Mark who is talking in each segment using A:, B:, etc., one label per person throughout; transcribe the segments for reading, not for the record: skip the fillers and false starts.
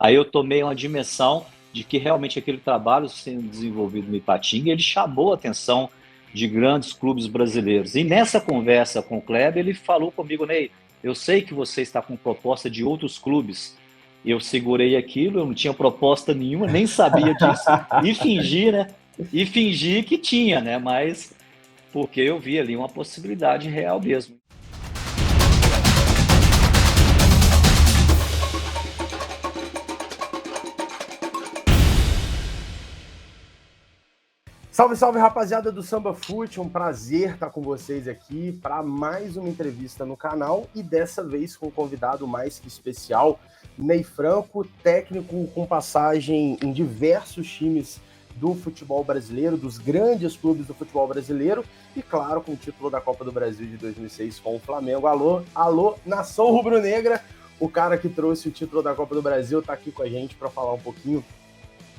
A: Aí eu tomei uma dimensão de que realmente aquele trabalho sendo desenvolvido no Ipatinga, ele chamou a atenção de grandes clubes brasileiros. E nessa conversa com o Kleber, ele falou comigo: Ney, eu sei que você está com proposta de outros clubes. Eu segurei aquilo, eu não tinha proposta nenhuma, nem sabia disso, e fingi, né? E fingi que tinha, né? Mas porque eu vi ali uma possibilidade real mesmo.
B: Salve, salve, rapaziada do Samba Fute, um prazer estar com vocês aqui para mais uma entrevista no canal e dessa vez com um convidado mais que especial, Ney Franco, técnico com passagem em diversos times do futebol brasileiro, dos grandes clubes do futebol brasileiro e, claro, com o título da Copa do Brasil de 2006 com o Flamengo. Alô, alô, nação rubro-negra, o cara que trouxe o título da Copa do Brasil está aqui com a gente para falar um pouquinho,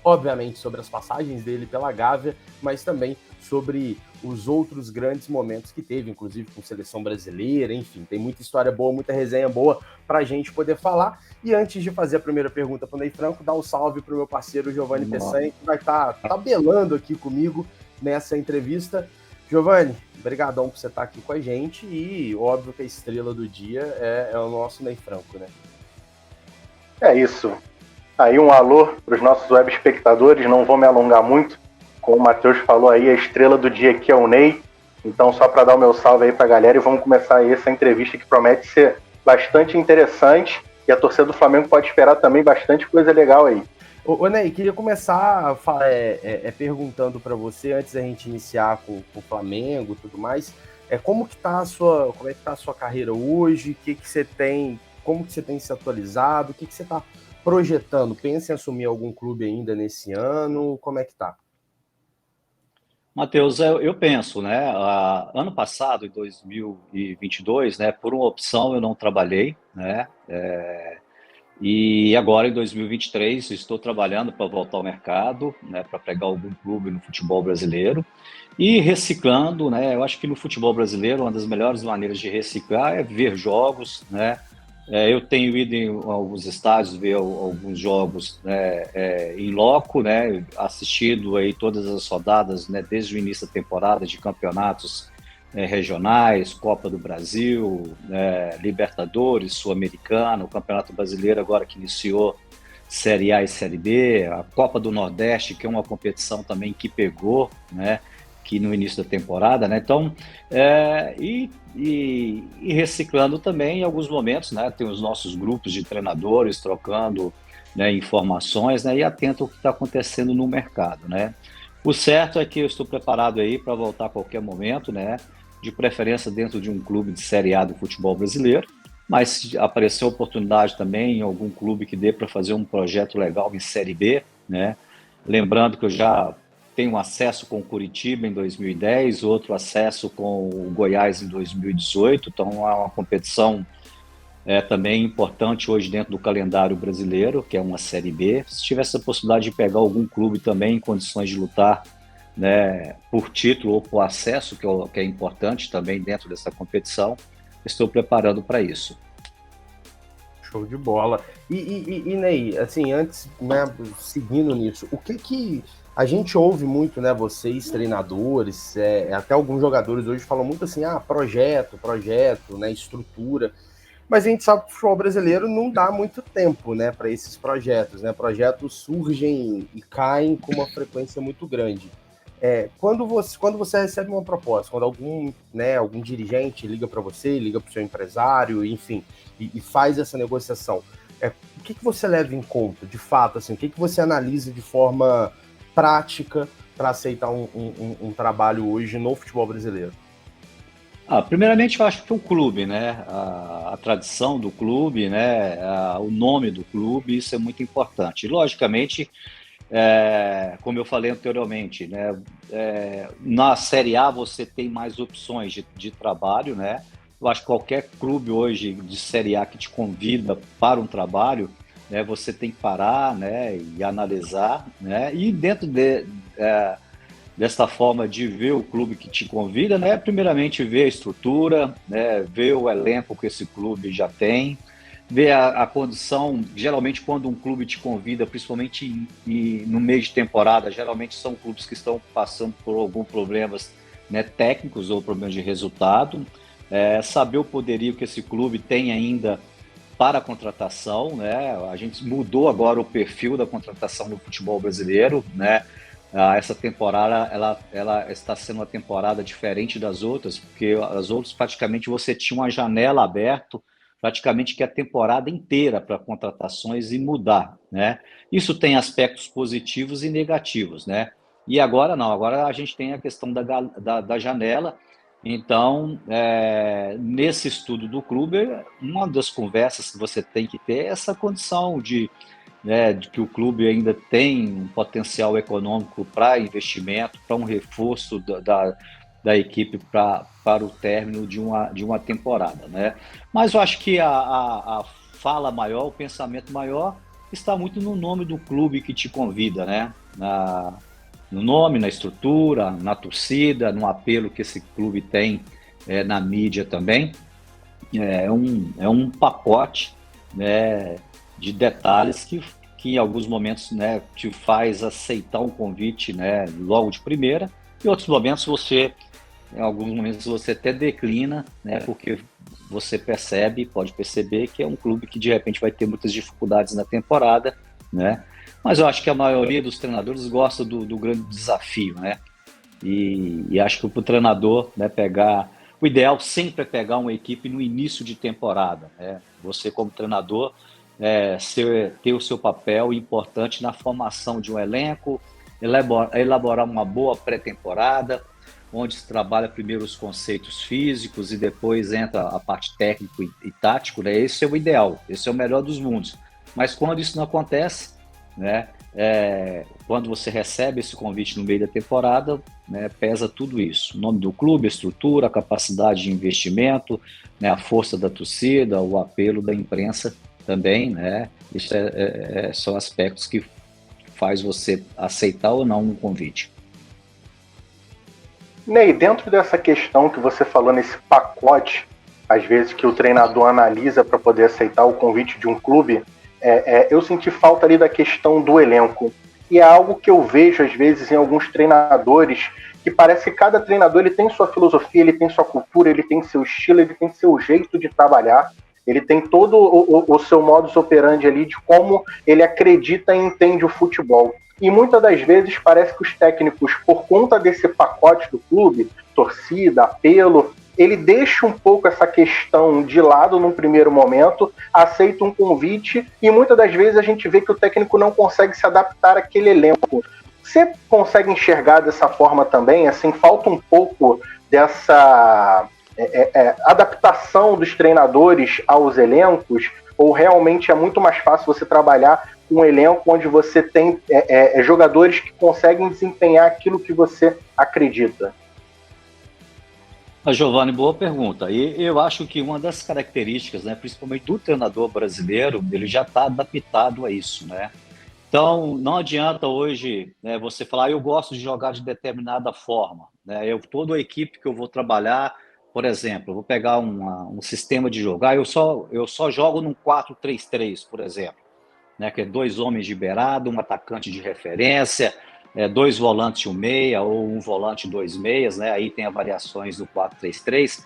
B: obviamente, sobre as passagens dele pela Gávea, mas também sobre os outros grandes momentos que teve, inclusive com seleção brasileira, enfim, tem muita história boa, muita resenha boa para a gente poder falar. E antes de fazer a primeira pergunta para o Ney Franco, dá um salve para o meu parceiro Giovanni Peçanha, que vai estar tabelando aqui comigo nessa entrevista. Giovanni, brigadão por você estar aqui com a gente e óbvio que a estrela do dia é o nosso Ney Franco, né?
C: É isso. Aí um alô para os nossos web espectadores, não vou me alongar muito, como o Matheus falou aí, a estrela do dia aqui é o Ney, então só para dar o meu salve aí para a galera e vamos começar aí essa entrevista que promete ser bastante interessante e a torcida do Flamengo pode esperar também bastante coisa legal aí.
B: Ô Ney, queria começar perguntando para você, antes da gente iniciar com o Flamengo e tudo mais, como que tá a sua carreira hoje, que você tem, como que você tem se atualizado, o que você está projetando? Pensa em assumir algum clube ainda nesse ano? Como é que tá?
A: Matheus, eu penso, né? Ano passado, em 2022, né? Por uma opção eu não trabalhei, né? E agora em 2023 estou trabalhando para voltar ao mercado, né? Para pegar algum clube no futebol brasileiro e reciclando, né? Eu acho que no futebol brasileiro uma das melhores maneiras de reciclar é ver jogos, né? Eu tenho ido em alguns estádios ver alguns jogos, né, em loco, né, assistido aí todas as rodadas, né, desde o início da temporada de campeonatos regionais, Copa do Brasil, Libertadores, Sul-Americano, o Campeonato Brasileiro agora que iniciou Série A e Série B, a Copa do Nordeste, que é uma competição também que pegou, né, que no início da temporada, né? Então, e reciclando também em alguns momentos, né? Tem os nossos grupos de treinadores trocando, né, informações, né? E atento ao que está acontecendo no mercado, né? O certo é que eu estou preparado aí para voltar a qualquer momento, né? De preferência dentro de um clube de Série A do futebol brasileiro, mas se aparecer oportunidade também em algum clube que dê para fazer um projeto legal em Série B, né? Lembrando que eu já tenho um acesso com o Curitiba em 2010, outro acesso com o Goiás em 2018, então é uma competição também importante hoje dentro do calendário brasileiro, que é uma Série B. Se tivesse a possibilidade de pegar algum clube também em condições de lutar, né, por título ou por acesso, que é importante também dentro dessa competição, estou preparando para isso.
B: Show de bola. E Ney, assim, antes, né, seguindo nisso, o que a gente ouve muito, né, vocês, treinadores, até alguns jogadores hoje falam muito assim, projeto, né, estrutura, mas a gente sabe que o futebol brasileiro não dá muito tempo, né, para esses projetos, né, projetos surgem e caem com uma frequência muito grande. Quando você recebe uma proposta, quando algum dirigente liga para você, liga para o seu empresário, enfim, e faz essa negociação, o que você leva em conta, de fato, assim, o que você analisa de forma prática para aceitar um trabalho hoje no futebol brasileiro?
A: Primeiramente, eu acho que o clube, né? A tradição do clube, né? O nome do clube, isso é muito importante. Logicamente, como eu falei anteriormente, né? Na Série A você tem mais opções de trabalho, né? Eu acho que qualquer clube hoje de Série A que te convida para um trabalho, né? Você tem que parar, né? E analisar, né? E dentro desta forma de ver o clube que te convida, né? Primeiramente ver a estrutura, né? Ver o elenco que esse clube já tem, ver a condição, geralmente quando um clube te convida, principalmente no meio de temporada, geralmente são clubes que estão passando por alguns problemas, né, técnicos ou problemas de resultado, saber o poderio que esse clube tem ainda para a contratação, né? A gente mudou agora o perfil da contratação no futebol brasileiro, né? Essa temporada ela está sendo uma temporada diferente das outras, porque as outras praticamente você tinha uma janela aberta, praticamente que a temporada inteira para contratações e mudar, né? Isso tem aspectos positivos e negativos, né? E agora não, agora a gente tem a questão da janela. Então, nesse estudo do clube, uma das conversas que você tem que ter é essa condição de que o clube ainda tem um potencial econômico para investimento, para um reforço da equipe para o término de uma temporada, né? Mas eu acho que a fala maior, o pensamento maior, está muito no nome do clube que te convida, né? No nome, na estrutura, na torcida, no apelo que esse clube tem na mídia também. É um pacote, né, de detalhes que em alguns momentos, né, te faz aceitar um convite, né, logo de primeira, e em alguns momentos você até declina, né, porque você pode perceber que é um clube que de repente vai ter muitas dificuldades na temporada, né? Mas eu acho que a maioria dos treinadores gosta do grande desafio, né? E acho que para o treinador, né, o ideal sempre é pegar uma equipe no início de temporada, né? Você como treinador ter o seu papel importante na formação de um elenco, elaborar uma boa pré-temporada, onde se trabalha primeiro os conceitos físicos e depois entra a parte técnica e tático, né? Esse é o ideal, esse é o melhor dos mundos. Mas quando isso não acontece, né, quando você recebe esse convite no meio da temporada, né, pesa tudo isso. O nome do clube, a estrutura, a capacidade de investimento, né, a força da torcida, o apelo da imprensa também, né? Isso são aspectos que faz você aceitar ou não um convite.
C: Ney, dentro dessa questão que você falou nesse pacote, às vezes que o treinador analisa para poder aceitar o convite de um clube, eu senti falta ali da questão do elenco. E é algo que eu vejo às vezes em alguns treinadores, que parece que cada treinador ele tem sua filosofia, ele tem sua cultura, ele tem seu estilo, ele tem seu jeito de trabalhar, ele tem todo o seu modus operandi ali de como ele acredita e entende o futebol. E muitas das vezes parece que os técnicos, por conta desse pacote do clube, torcida, apelo, ele deixa um pouco essa questão de lado num primeiro momento, aceita um convite e muitas das vezes a gente vê que o técnico não consegue se adaptar àquele elenco. Você consegue enxergar dessa forma também? Assim, falta um pouco dessa adaptação dos treinadores aos elencos, ou realmente é muito mais fácil você trabalhar com um elenco onde você tem jogadores que conseguem desempenhar aquilo que você acredita?
A: Giovanni, boa pergunta. E eu acho que uma das características, né, principalmente do treinador brasileiro, ele já está adaptado a isso, né? Então, não adianta hoje, né, você falar, eu gosto de jogar de determinada forma, né? Toda a equipe que eu vou trabalhar, por exemplo, eu vou pegar um sistema de jogar, eu só jogo num 4-3-3, por exemplo, né, que é 2 homens de beirada, um atacante de referência, 2 volantes e um meia, ou um volante e 2 meias, né? Aí tem as variações do 4-3-3.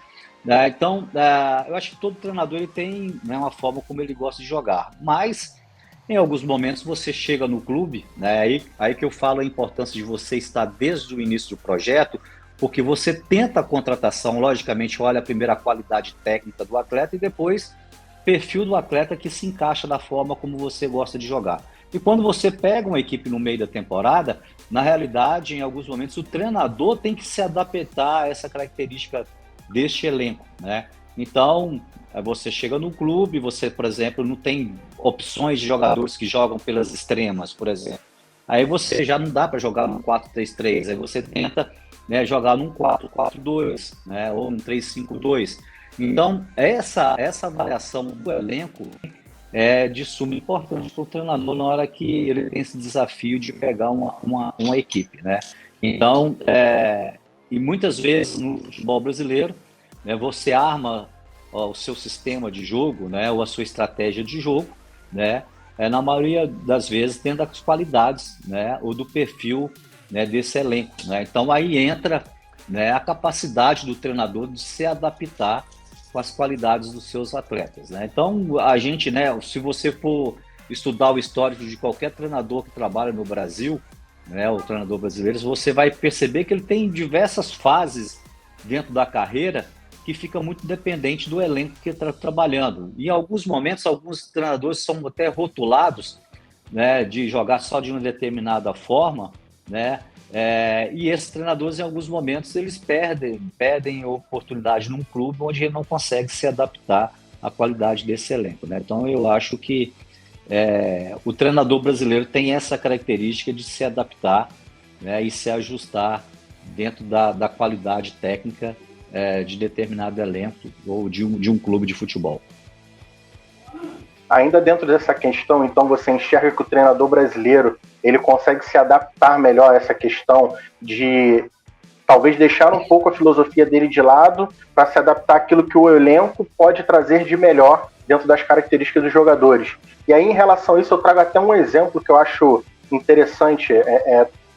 A: Então, eu acho que todo treinador ele tem, né, uma forma como ele gosta de jogar, mas em alguns momentos você chega no clube, né, aí que eu falo a importância de você estar desde o início do projeto, porque você tenta a contratação, logicamente olha primeiro a qualidade técnica do atleta e depois perfil do atleta que se encaixa da forma como você gosta de jogar. E quando você pega uma equipe no meio da temporada, na realidade, em alguns momentos, o treinador tem que se adaptar a essa característica deste elenco, né? Então, você chega no clube, você, por exemplo, não tem opções de jogadores que jogam pelas extremas, por exemplo. Aí você já não dá para jogar num 4-3-3, aí você tenta, né, jogar num 4-4-2, né, ou num 3-5-2. Então, essa variação do elenco é de suma importância para o treinador na hora que ele tem esse desafio de pegar uma equipe, né? Então, e muitas vezes no futebol brasileiro, né, você arma o seu sistema de jogo, né, ou a sua estratégia de jogo, né, na maioria das vezes dentro das qualidades, né, ou do perfil, né, desse elenco, né? Então aí entra, né, a capacidade do treinador de se adaptar com as qualidades dos seus atletas, né? Então a gente, né, se você for estudar o histórico de qualquer treinador que trabalha no Brasil, né, o treinador brasileiro, você vai perceber que ele tem diversas fases dentro da carreira que fica muito dependente do elenco que está trabalhando. E em alguns momentos, alguns treinadores são até rotulados, né, de jogar só de uma determinada forma, né? E esses treinadores, em alguns momentos, eles perdem oportunidade num clube onde ele não consegue se adaptar à qualidade desse elenco, né? Então, eu acho que o treinador brasileiro tem essa característica de se adaptar, né, e se ajustar dentro da qualidade técnica de determinado elenco ou de um clube de futebol.
C: Ainda dentro dessa questão, então, você enxerga que o treinador brasileiro ele consegue se adaptar melhor a essa questão de talvez deixar um pouco a filosofia dele de lado para se adaptar àquilo que o elenco pode trazer de melhor dentro das características dos jogadores. E aí, em relação a isso, eu trago até um exemplo que eu acho interessante,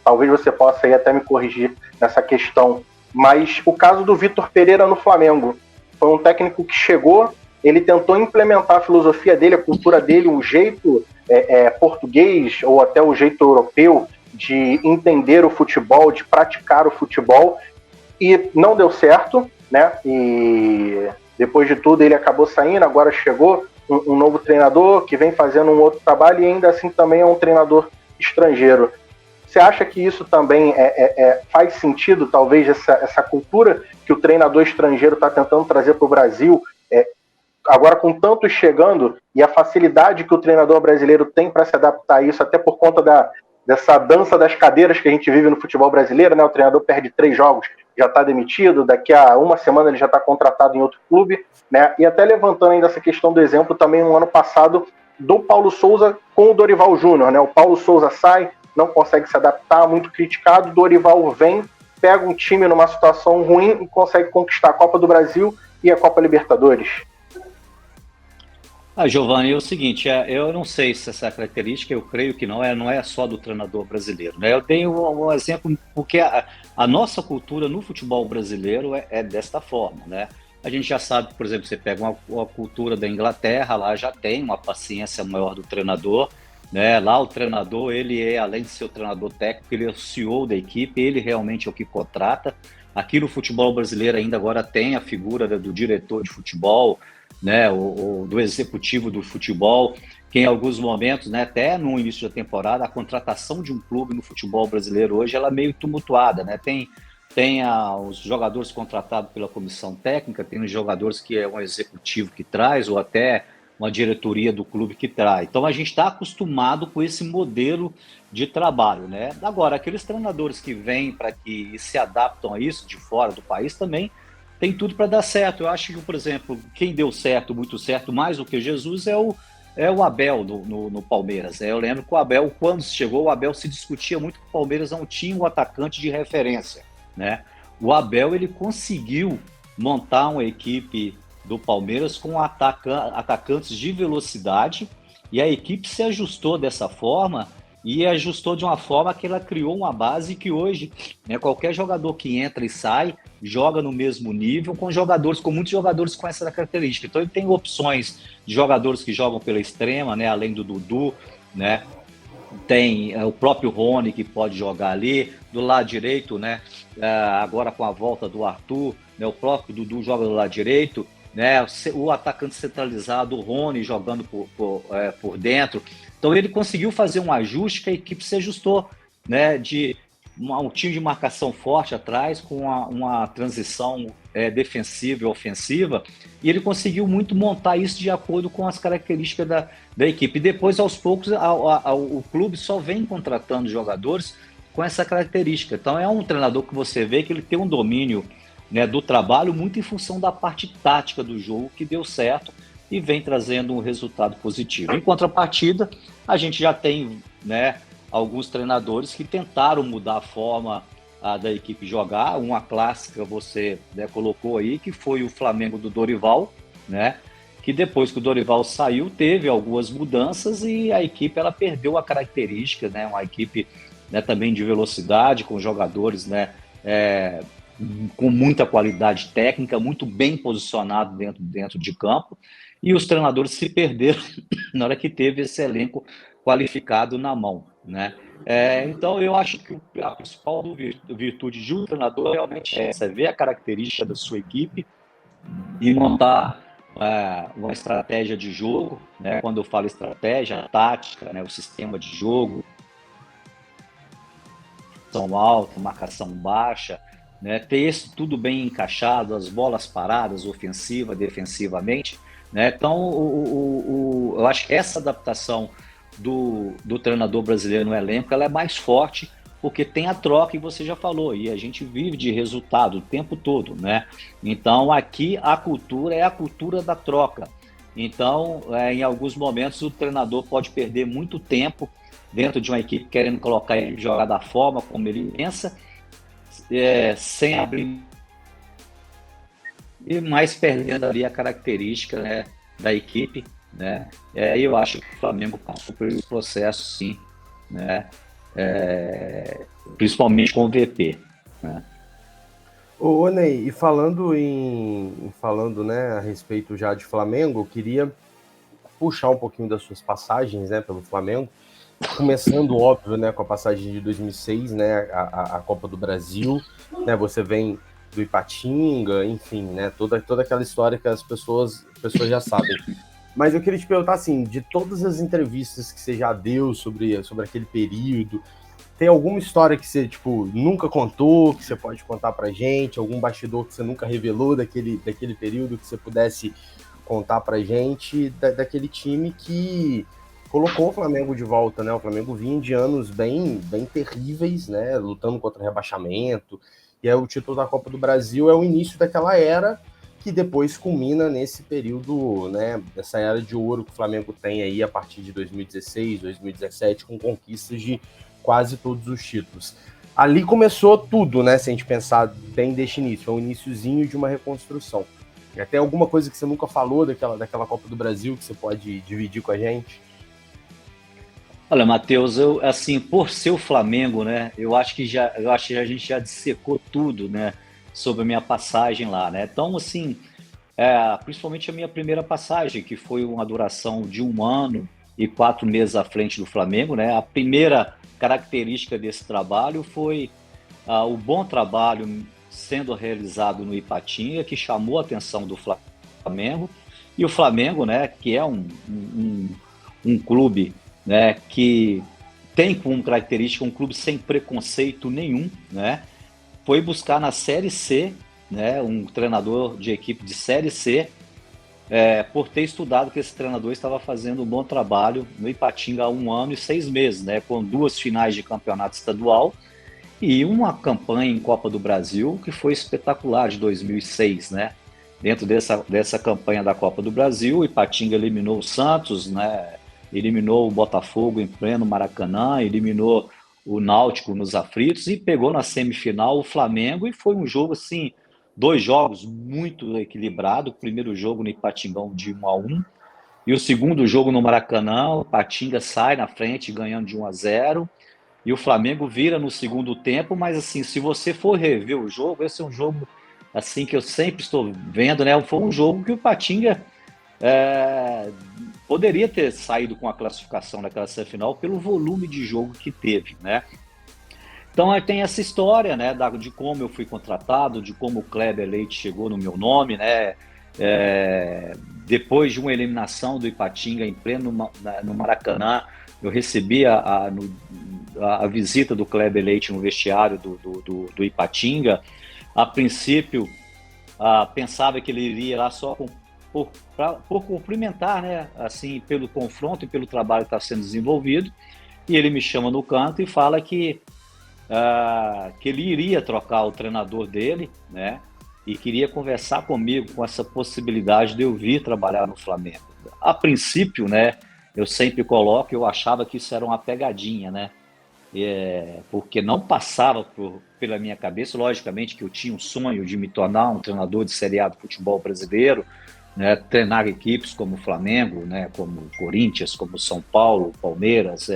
C: talvez você possa aí até me corrigir nessa questão, mas o caso do Vitor Pereira no Flamengo. Foi um técnico que chegou, ele tentou implementar a filosofia dele, a cultura dele, o jeito português ou até o jeito europeu de entender o futebol, de praticar o futebol, e não deu certo, né? E depois de tudo ele acabou saindo, agora chegou um novo treinador que vem fazendo um outro trabalho e ainda assim também é um treinador estrangeiro. Você acha que isso também faz sentido, talvez, essa cultura que o treinador estrangeiro está tentando trazer para o Brasil, agora com tantos chegando, e a facilidade que o treinador brasileiro tem para se adaptar a isso, até por conta dessa dança das cadeiras que a gente vive no futebol brasileiro, né? O treinador perde 3 jogos, já está demitido, daqui a uma semana ele já está contratado em outro clube, né? E até levantando ainda essa questão do exemplo também no ano passado do Paulo Souza com o Dorival Júnior, né? O Paulo Souza sai, não consegue se adaptar, muito criticado, o Dorival vem, pega um time numa situação ruim e consegue conquistar a Copa do Brasil e a Copa Libertadores.
A: Giovanni, é o seguinte, eu não sei se essa característica, eu creio que não é só do treinador brasileiro, né? Eu dei um exemplo, porque a nossa cultura no futebol brasileiro é desta forma, né? A gente já sabe, por exemplo, você pega uma cultura da Inglaterra, lá já tem uma paciência maior do treinador, né? Lá o treinador, ele além de ser o treinador técnico, ele é o CEO da equipe, ele realmente é o que contrata. Aqui no futebol brasileiro ainda agora tem a figura do diretor de futebol, né, do executivo do futebol, que em alguns momentos, né, até no início da temporada, a contratação de um clube no futebol brasileiro hoje ela é meio tumultuada, né? Tem os jogadores contratados pela comissão técnica, tem os jogadores que é um executivo que traz, ou até uma diretoria do clube que traz. Então a gente está acostumado com esse modelo de trabalho, né? Agora, aqueles treinadores que vêm para que e se adaptam a isso de fora do país também tem tudo para dar certo. Eu acho que, por exemplo, quem deu certo, muito certo, mais do que Jesus, é o Abel no Palmeiras. Eu lembro que o Abel, quando chegou, o Abel se discutia muito que o Palmeiras não tinha um atacante de referência, né? O Abel, ele conseguiu montar uma equipe do Palmeiras com atacantes de velocidade, e a equipe se ajustou dessa forma, e ajustou de uma forma que ela criou uma base que hoje, né, qualquer jogador que entra e sai, joga no mesmo nível, com muitos jogadores com essa característica. Então ele tem opções de jogadores que jogam pela extrema, né, além do Dudu, né, tem o próprio Rony que pode jogar ali, do lado direito, né, agora com a volta do Arthur, né, o próprio Dudu joga do lado direito, né, o atacante centralizado, o Rony jogando por dentro. Então ele conseguiu fazer um ajuste que a equipe se ajustou, né, de um time de marcação forte atrás, com uma transição defensiva e ofensiva, e ele conseguiu muito montar isso de acordo com as características da equipe. E depois, aos poucos, o clube só vem contratando jogadores com essa característica. Então é um treinador que você vê que ele tem um domínio, né, do trabalho muito em função da parte tática do jogo, que deu certo e vem trazendo um resultado positivo. Em contrapartida, a gente já tem, né, alguns treinadores que tentaram mudar a forma da equipe jogar. Uma clássica você, né, colocou aí, que foi o Flamengo do Dorival, né? Que depois que o Dorival saiu, teve algumas mudanças e a equipe ela perdeu a característica, né? Uma equipe, né, também de velocidade, com jogadores, né, com muita qualidade técnica, muito bem posicionado dentro de campo, e os treinadores se perderam na hora que teve esse elenco qualificado na mão, né? Então eu acho que a principal virtude de um treinador realmente é essa, ver a característica da sua equipe e montar uma estratégia de jogo, né? Quando eu falo estratégia, a tática, né? O sistema de jogo, marcação alta, marcação baixa, né? Ter isso tudo bem encaixado, as bolas paradas, ofensiva, defensivamente, né? Então, eu acho que essa adaptação do treinador brasileiro no elenco, ela é mais forte, porque tem a troca, e você já falou, e a gente vive de resultado o tempo todo, né? Então, aqui a cultura é a cultura da troca. Então, em alguns momentos, o treinador pode perder muito tempo dentro de uma equipe querendo colocar ele jogar da forma como ele pensa, sem abrir e mais perdendo ali a característica, né, da equipe, né? Eu acho que o Flamengo passou por esse processo, sim, né? Principalmente com o VP, né?
B: Ô, Ney, e falando, né, a respeito já de Flamengo, eu queria puxar um pouquinho das suas passagens, né, pelo Flamengo, começando, óbvio, né, com a passagem de 2006, né, a Copa do Brasil, né, você vem do Ipatinga, enfim, né, toda aquela história que as pessoas já sabem. Mas eu queria te perguntar, assim, de todas as entrevistas que você já deu sobre aquele período, tem alguma história que você, tipo, nunca contou, que você pode contar pra gente? Algum bastidor que você nunca revelou daquele período que você pudesse contar pra gente, daquele time que colocou o Flamengo de volta, né? O Flamengo vinha de anos bem terríveis, né? Lutando contra o rebaixamento. E aí o título da Copa do Brasil é o início daquela era que depois culmina nesse período, né? Dessa era de ouro que o Flamengo tem aí a partir de 2016, 2017, com conquistas de quase todos os títulos. Ali começou tudo, né? Se a gente pensar bem deste início, é um iniciozinho de uma reconstrução. Tem alguma coisa que você nunca falou daquela Copa do Brasil que você pode dividir com a gente?
A: Olha, Matheus, eu assim, por ser o Flamengo, né? Eu acho que a gente já dissecou tudo, né? Sobre a minha passagem lá, né? Então, assim, principalmente a minha primeira passagem, que foi uma duração de 1 ano e 4 meses à frente do Flamengo, né? A primeira característica desse trabalho foi o bom trabalho sendo realizado no Ipatinga, que chamou a atenção do Flamengo, e o Flamengo, né, que é um clube, né, que tem como característica um clube sem preconceito nenhum, né, foi buscar na Série C, né, um treinador de equipe de Série C, por ter estudado que esse treinador estava fazendo um bom trabalho no Ipatinga há 1 ano e 6 meses, né, com 2 finais de campeonato estadual e uma campanha em Copa do Brasil que foi espetacular, de 2006, né? Dentro dessa campanha da Copa do Brasil, o Ipatinga eliminou o Santos, né? Eliminou o Botafogo em pleno Maracanã, eliminou o Náutico nos aflitos e pegou na semifinal o Flamengo, e foi um jogo assim, 2 jogos muito equilibrado. O primeiro jogo no Ipatingão de 1-1 e o segundo jogo no Maracanã, o Ipatinga sai na frente ganhando de 1-0 e o Flamengo vira no segundo tempo. Mas assim, se você for rever o jogo, esse é um jogo assim que eu sempre estou vendo, né? Foi um jogo que o Ipatinga poderia ter saído com a classificação naquela semifinal pelo volume de jogo que teve, né? Então tem essa história, né, de como eu fui contratado, de como o Kleber Leite chegou no meu nome, né? Depois de uma eliminação do Ipatinga em pleno no Maracanã, eu recebi a visita do Kleber Leite no vestiário do Ipatinga. A princípio, pensava que ele iria lá só por cumprimentar, né, assim, pelo confronto e pelo trabalho que está sendo desenvolvido. E ele me chama no canto e fala que ele iria trocar o treinador dele, né, e queria conversar comigo com essa possibilidade de eu vir trabalhar no Flamengo. A princípio, né, eu sempre coloco, eu achava que isso era uma pegadinha, né, porque não passava pela minha cabeça, logicamente, que eu tinha um sonho de me tornar um treinador de Série A do futebol brasileiro, né, treinar equipes como o Flamengo, né, como o Corinthians, como o São Paulo, Palmeiras,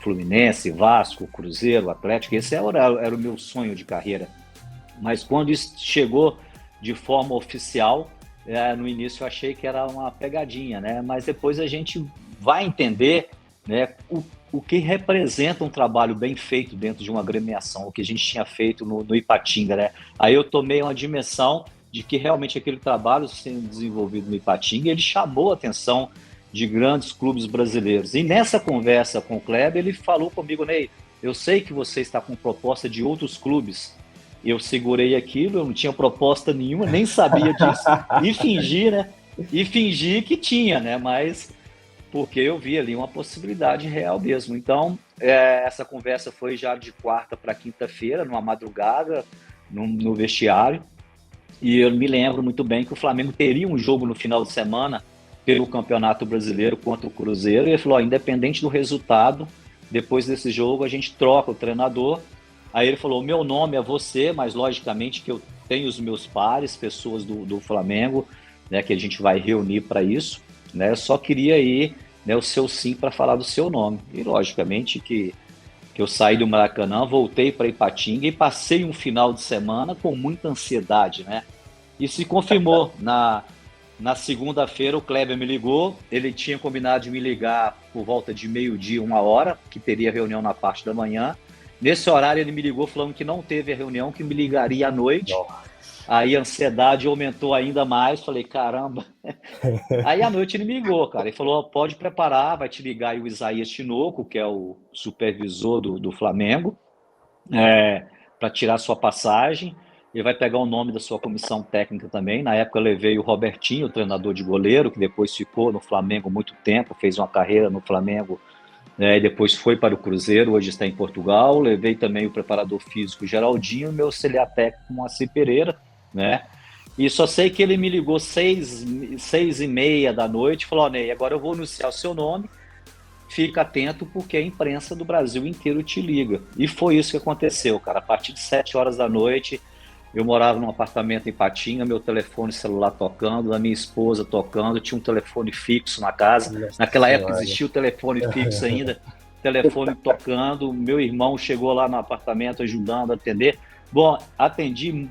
A: Fluminense, Vasco, Cruzeiro, Atlético. Esse era o meu sonho de carreira. Mas quando isso chegou de forma oficial, no início eu achei que era uma pegadinha, né? Mas depois a gente vai entender, né, o que representa um trabalho bem feito dentro de uma agremiação, o que a gente tinha feito no Ipatinga, né? Aí eu tomei uma dimensão de que realmente aquele trabalho sendo desenvolvido no Ipatinga, ele chamou a atenção de grandes clubes brasileiros. E nessa conversa com o Kleber, ele falou comigo: Ney, eu sei que você está com proposta de outros clubes. Eu segurei aquilo, eu não tinha proposta nenhuma, nem sabia disso, e fingi, né? E fingi que tinha, né? Mas porque eu vi ali uma possibilidade real mesmo. Então, essa conversa foi já de quarta para quinta-feira, numa madrugada, no vestiário. E eu me lembro muito bem que o Flamengo teria um jogo no final de semana pelo Campeonato Brasileiro contra o Cruzeiro. E ele falou: independente do resultado, depois desse jogo a gente troca o treinador. Aí ele falou: meu nome é você, mas logicamente que eu tenho os meus pares, pessoas do Flamengo, né, que a gente vai reunir para isso, né? Eu só queria aí, né, o seu sim para falar do seu nome. E logicamente que eu saí do Maracanã, voltei para Ipatinga e passei um final de semana com muita ansiedade, né? E se confirmou. Na segunda-feira o Kleber me ligou, ele tinha combinado de me ligar por volta de meio-dia, 1h, que teria reunião na parte da manhã. Nesse horário ele me ligou falando que não teve a reunião, que me ligaria à noite. Aí a ansiedade aumentou ainda mais, falei: caramba. Aí à noite ele me ligou, cara, ele falou: pode preparar, vai te ligar aí o Isaías Tinoco, que é o supervisor do Flamengo, para tirar sua passagem. Ele vai pegar o nome da sua comissão técnica também. Na época eu levei o Robertinho, o treinador de goleiro, que depois ficou no Flamengo muito tempo, fez uma carreira no Flamengo, e depois foi para o Cruzeiro, hoje está em Portugal. Levei também o preparador físico Geraldinho, meu auxiliar técnico Moacir Pereira, né? E só sei que ele me ligou 6h30 da noite e falou: Ney, agora eu vou anunciar o seu nome, fica atento porque a imprensa do Brasil inteiro te liga. E foi isso que aconteceu, cara. A partir de 7h da noite, eu morava num apartamento em Ipatinga, meu telefone celular tocando, a minha esposa tocando, tinha um telefone fixo na casa. Naquela época existia o telefone fixo ainda, telefone tocando, meu irmão chegou lá no apartamento ajudando a atender. Bom, atendi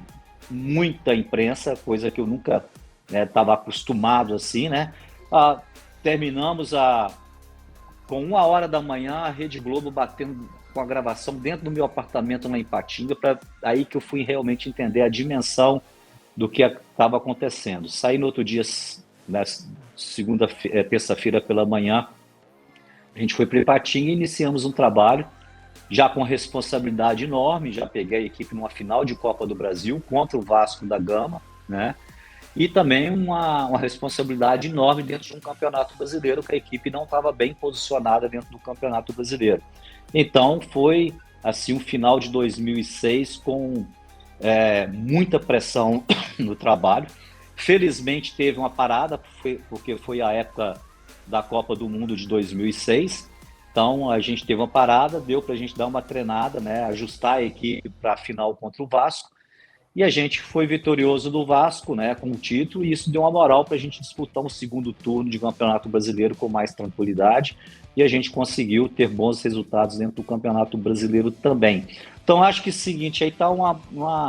A: muita imprensa, coisa que eu nunca estava acostumado assim, né? Terminamos com 1h da manhã, a Rede Globo batendo com a gravação dentro do meu apartamento lá em Ipatinga, aí que eu fui realmente entender a dimensão do que estava acontecendo. Saí no outro dia, na terça-feira pela manhã, a gente foi para Ipatinga e iniciamos um trabalho já com responsabilidade enorme. Já peguei a equipe numa final de Copa do Brasil contra o Vasco da Gama, né? E também uma responsabilidade enorme dentro de um campeonato brasileiro, que a equipe não estava bem posicionada dentro do campeonato brasileiro. Então foi assim um final de 2006 com muita pressão no trabalho. Felizmente teve uma parada, porque foi a época da Copa do Mundo de 2006. Então a gente teve uma parada, deu para a gente dar uma treinada, né, ajustar a equipe para a final contra o Vasco. E a gente foi vitorioso do Vasco, né, com o título, e isso deu uma moral para a gente disputar um segundo turno de Campeonato Brasileiro com mais tranquilidade, e a gente conseguiu ter bons resultados dentro do Campeonato Brasileiro também. Então acho que é o seguinte, aí está uma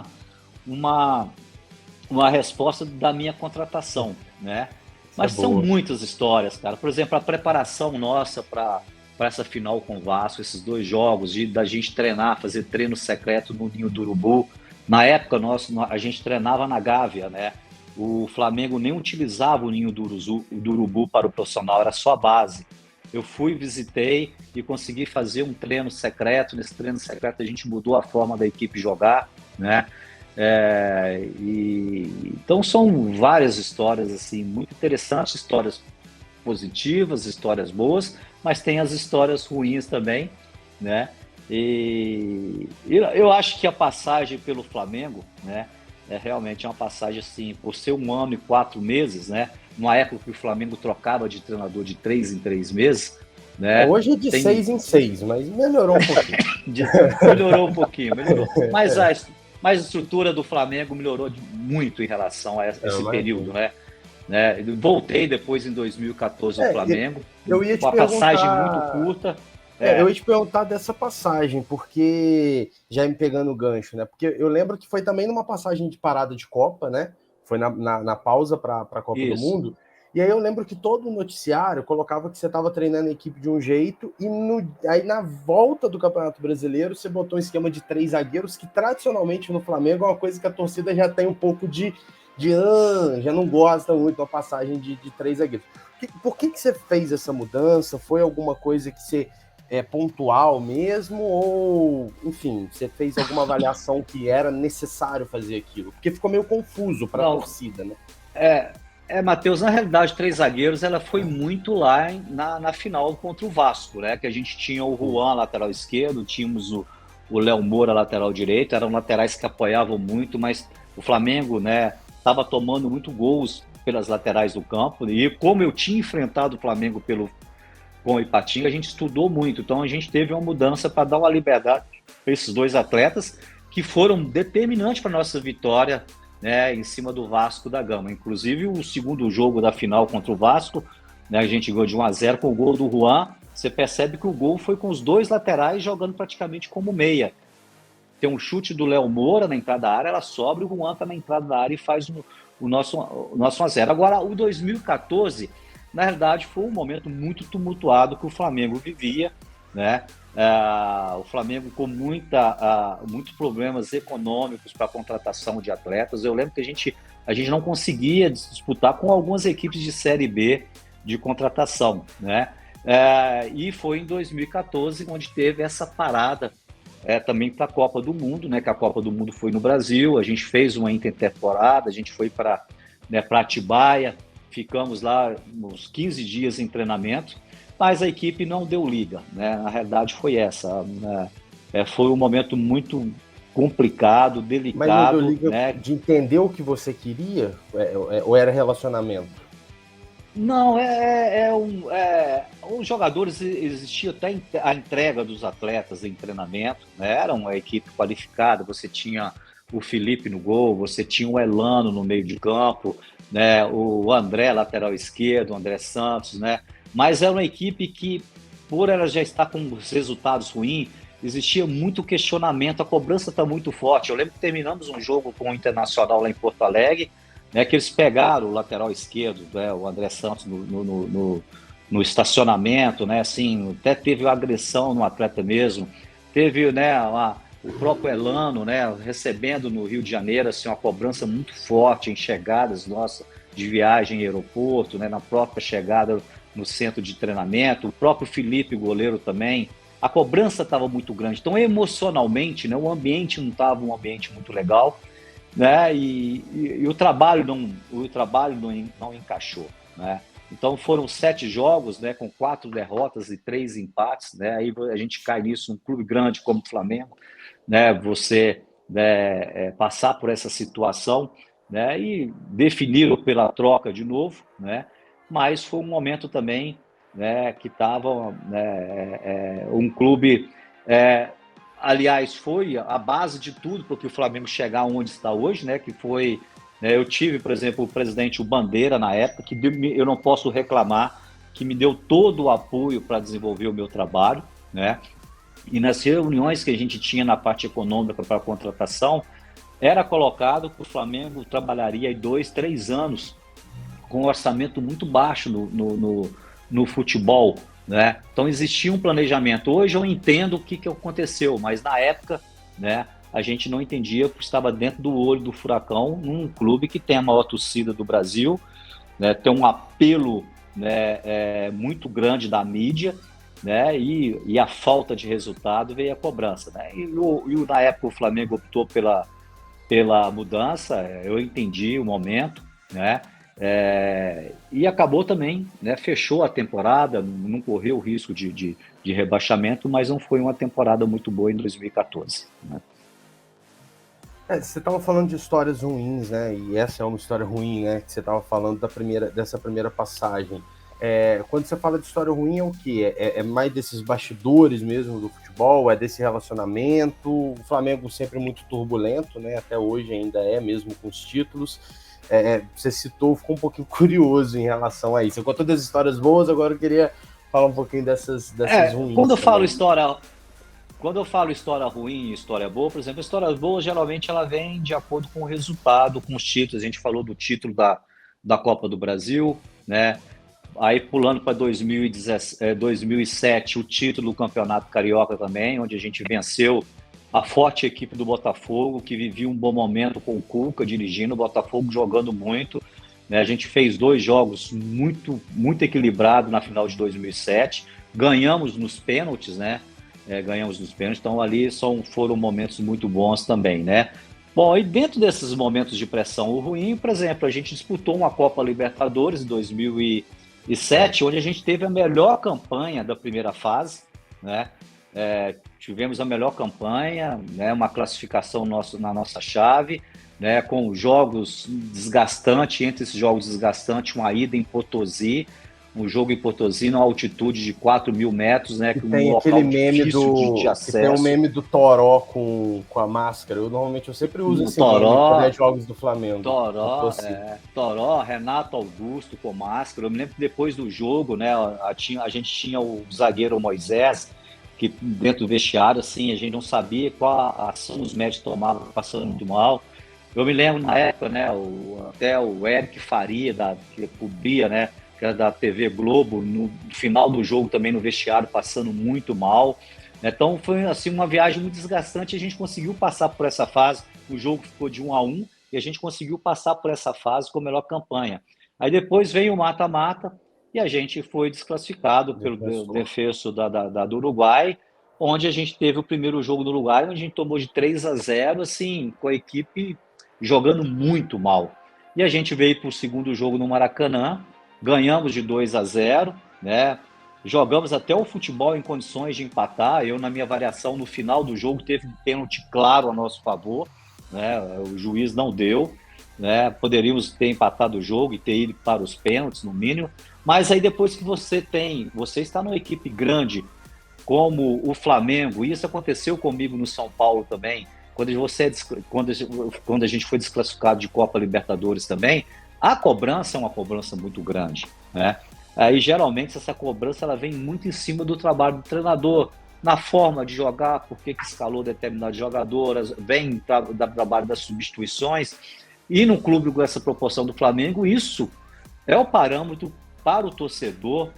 A: resposta da minha contratação, né? Mas são muitas histórias, cara. Por exemplo, a preparação nossa para essa final com o Vasco, esses 2 jogos, da gente treinar, fazer treino secreto no Ninho do Urubu. Na época, a gente treinava na Gávea, né? O Flamengo nem utilizava o Ninho do Urubu para o profissional, era só a base. Eu fui, visitei e consegui fazer um treino secreto. Nesse treino secreto a gente mudou a forma da equipe jogar, né? Então são várias histórias assim, muito interessantes, histórias positivas, histórias boas, mas tem as histórias ruins também, né? E eu acho que a passagem pelo Flamengo, né, realmente uma passagem assim, por ser 1 ano e 4 meses, né, numa época que o Flamengo trocava de treinador de 3 em 3 meses, né?
B: Hoje é de 6 em 6, mas melhorou um pouquinho.
A: Melhorou um pouquinho, melhorou. Mas a estrutura do Flamengo melhorou muito em relação a esse período, né? né? Voltei depois em 2014 ao Flamengo,
B: eu ia te
A: uma passagem muito curta.
B: Eu ia te perguntar dessa passagem, porque já me pegando o gancho, né? Porque eu lembro que foi também numa passagem de parada de Copa, né? Foi na pausa para a Copa do Mundo. E aí eu lembro que todo o noticiário colocava que você estava treinando a equipe de um jeito, e aí na volta do Campeonato Brasileiro você botou um esquema de 3 zagueiros, que tradicionalmente no Flamengo é uma coisa que a torcida já tem um pouco já não gosta muito da passagem de 3 zagueiros. Por que você fez essa mudança? Foi alguma coisa que você pontual mesmo, ou, enfim, você fez alguma avaliação que era necessário fazer aquilo? Porque ficou meio confuso para a torcida, né?
A: Matheus, na realidade, 3 zagueiros, ela foi muito lá na final contra o Vasco, né? Que a gente tinha o Juan, lateral esquerdo, tínhamos o Léo Moura, lateral direito, eram laterais que apoiavam muito, mas o Flamengo, né, estava tomando muito gols pelas laterais do campo, e como eu tinha enfrentado o Flamengo com o Ipatinga, a gente estudou muito, então a gente teve uma mudança para dar uma liberdade para esses 2 atletas que foram determinantes para a nossa vitória, né, em cima do Vasco da Gama. Inclusive o segundo jogo da final contra o Vasco, né, a gente ganhou de 1-0 com o gol do Juan. Você percebe que o gol foi com os 2 laterais jogando praticamente como meia. Tem um chute do Léo Moura na entrada da área, ela sobra, o Juan está na entrada da área e faz o nosso 1-0. Agora, o 2014... na realidade, foi um momento muito tumultuado que o Flamengo vivia, né? O Flamengo com muitos problemas econômicos para a contratação de atletas. Eu lembro que a gente não conseguia disputar com algumas equipes de Série B de contratação, né? E foi em 2014 onde teve essa parada também para a Copa do Mundo, né? Que a Copa do Mundo foi no Brasil, a gente fez uma intertemporada, a gente foi para Atibaia, ficamos lá uns 15 dias em treinamento, mas a equipe não deu liga, né? Na realidade foi essa, né? Foi um momento muito complicado, delicado. Mas não deu liga, né?
B: De entender o que você queria, ou era relacionamento?
A: Não, os jogadores, existia até a entrega dos atletas em treinamento, né? Era uma equipe qualificada, você tinha o Felipe no gol, você tinha o Elano no meio de campo, né, o André, lateral esquerdo, o André Santos, né? Mas era uma equipe que, por ela já estar com os resultados ruins, existia muito questionamento, a cobrança está muito forte. Eu lembro que terminamos um jogo com o Internacional lá em Porto Alegre, né, que eles pegaram o lateral esquerdo, né, o André Santos, no estacionamento, né, assim, até teve uma agressão no atleta mesmo, teve, né, o próprio Elano, né, recebendo no Rio de Janeiro assim, uma cobrança muito forte em chegadas nossas de viagem em aeroporto, né, na própria chegada no centro de treinamento, o próprio Felipe, goleiro também, a cobrança estava muito grande. Então, emocionalmente, né, o ambiente não estava um ambiente muito legal, né, e o trabalho não encaixou, né. Então foram 7 jogos, né, com 4 derrotas e 3 empates, né, aí a gente cai nisso, um clube grande como o Flamengo, né, você passar por essa situação, né, e definiram pela troca de novo, né, mas foi um momento também, né, que estava, né, um clube, aliás, foi a base de tudo para que o Flamengo chegar onde está hoje, né, que foi, né, eu tive, por exemplo, o presidente Bandeira na época, que eu não posso reclamar, que me deu todo o apoio para desenvolver o meu trabalho, né, e nas reuniões que a gente tinha na parte econômica para a contratação, era colocado que o Flamengo trabalharia 2, 3 anos com um orçamento muito baixo no futebol, né? Então existia um planejamento. Hoje eu entendo o que aconteceu, mas na época, né, a gente não entendia porque estava dentro do olho do furacão, num clube que tem a maior torcida do Brasil, né, tem um apelo, né, muito grande da mídia, né, e a falta de resultado veio a cobrança, né? E na época o Flamengo optou pela mudança, eu entendi o momento, né? E acabou também, né, fechou a temporada, não correu o risco de rebaixamento, mas não foi uma temporada muito boa em 2014, né?
B: Você estava falando de histórias ruins, né? E essa é uma história ruim, né? Que você estava falando dessa primeira passagem. Quando você fala de história ruim, é o quê? É mais desses bastidores mesmo do futebol? É desse relacionamento? O Flamengo sempre muito turbulento, né? Até hoje ainda é, mesmo com os títulos. você citou, ficou um pouquinho curioso em relação a isso. Você contou das histórias boas, agora eu queria falar um pouquinho dessas ruins.
A: Quando eu falo história ruim e história boa, por exemplo, a história boa geralmente ela vem de acordo com o resultado, com os títulos. A gente falou do título da Copa do Brasil, né? Aí pulando para 2007, o título do Campeonato Carioca também, onde a gente venceu a forte equipe do Botafogo, que vivia um bom momento com o Cuca dirigindo, o Botafogo jogando muito, né? A gente fez 2 jogos muito, muito equilibrados na final de 2007, ganhamos nos pênaltis, né? Ganhamos nos pênaltis, então ali foram momentos muito bons também, né? Bom, e dentro desses momentos de pressão ruim, por exemplo, a gente disputou uma Copa Libertadores em 2007, onde a gente teve a melhor campanha da primeira fase, né? Tivemos a melhor campanha, né? Uma classificação na nossa chave, né? Com jogos desgastantes, entre esses jogos desgastantes, uma ida em Potosí, um jogo em Potosí, numa altitude de 4.000 metros, né?
B: Que tem aquele meme de acesso. Que tem o meme do Toró com a máscara. Eu sempre uso esse meme para ver jogos do Flamengo.
A: Toró, Renato Augusto com máscara. Eu me lembro que depois do jogo, né? A gente tinha o zagueiro Moisés, que dentro do vestiário, assim, a gente não sabia qual a ação os médicos tomavam, passando muito mal. Eu me lembro na época, né? Até o Eric Faria, que cobria, né? Que era da TV Globo, no final do jogo também no vestiário, passando muito mal. Então foi assim, uma viagem muito desgastante, a gente conseguiu passar por essa fase, o jogo ficou de 1-1, e a gente conseguiu passar por essa fase com a melhor campanha. Aí depois veio o mata-mata, e a gente foi desclassificado pelo defenso do Uruguai, onde a gente teve o primeiro jogo do Uruguai, onde a gente tomou de 3-0, assim, com a equipe jogando muito mal. E a gente veio para o segundo jogo no Maracanã, ganhamos de 2-0, né? Jogamos até o futebol em condições de empatar. Eu, na minha variação, no final do jogo, teve um pênalti claro a nosso favor, né? O juiz não deu, né? Poderíamos ter empatado o jogo e ter ido para os pênaltis, no mínimo. Mas aí depois que você está numa equipe grande, como o Flamengo, e isso aconteceu comigo no São Paulo também, quando a gente foi desclassificado de Copa Libertadores também, a cobrança é uma cobrança muito grande, né? Aí, geralmente, essa cobrança ela vem muito em cima do trabalho do treinador, na forma de jogar, por que escalou determinadas jogadoras, vem do trabalho das substituições. E no clube com essa proporção do Flamengo, isso é o parâmetro para o torcedor,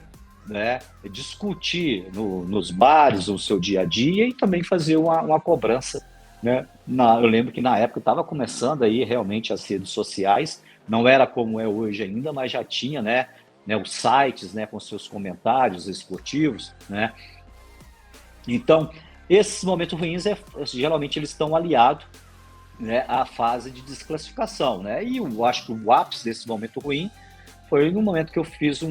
A: né, discutir nos bares, no seu dia a dia, e também fazer uma cobrança, né? Eu lembro que na época estava começando aí realmente as redes sociais, não era como é hoje ainda, mas já tinha, né, os sites, né, com seus comentários esportivos, né? Então, esses momentos ruins, geralmente eles estão aliados, né, à fase de desclassificação, né? E eu acho que o ápice desse momento ruim foi no momento que eu fiz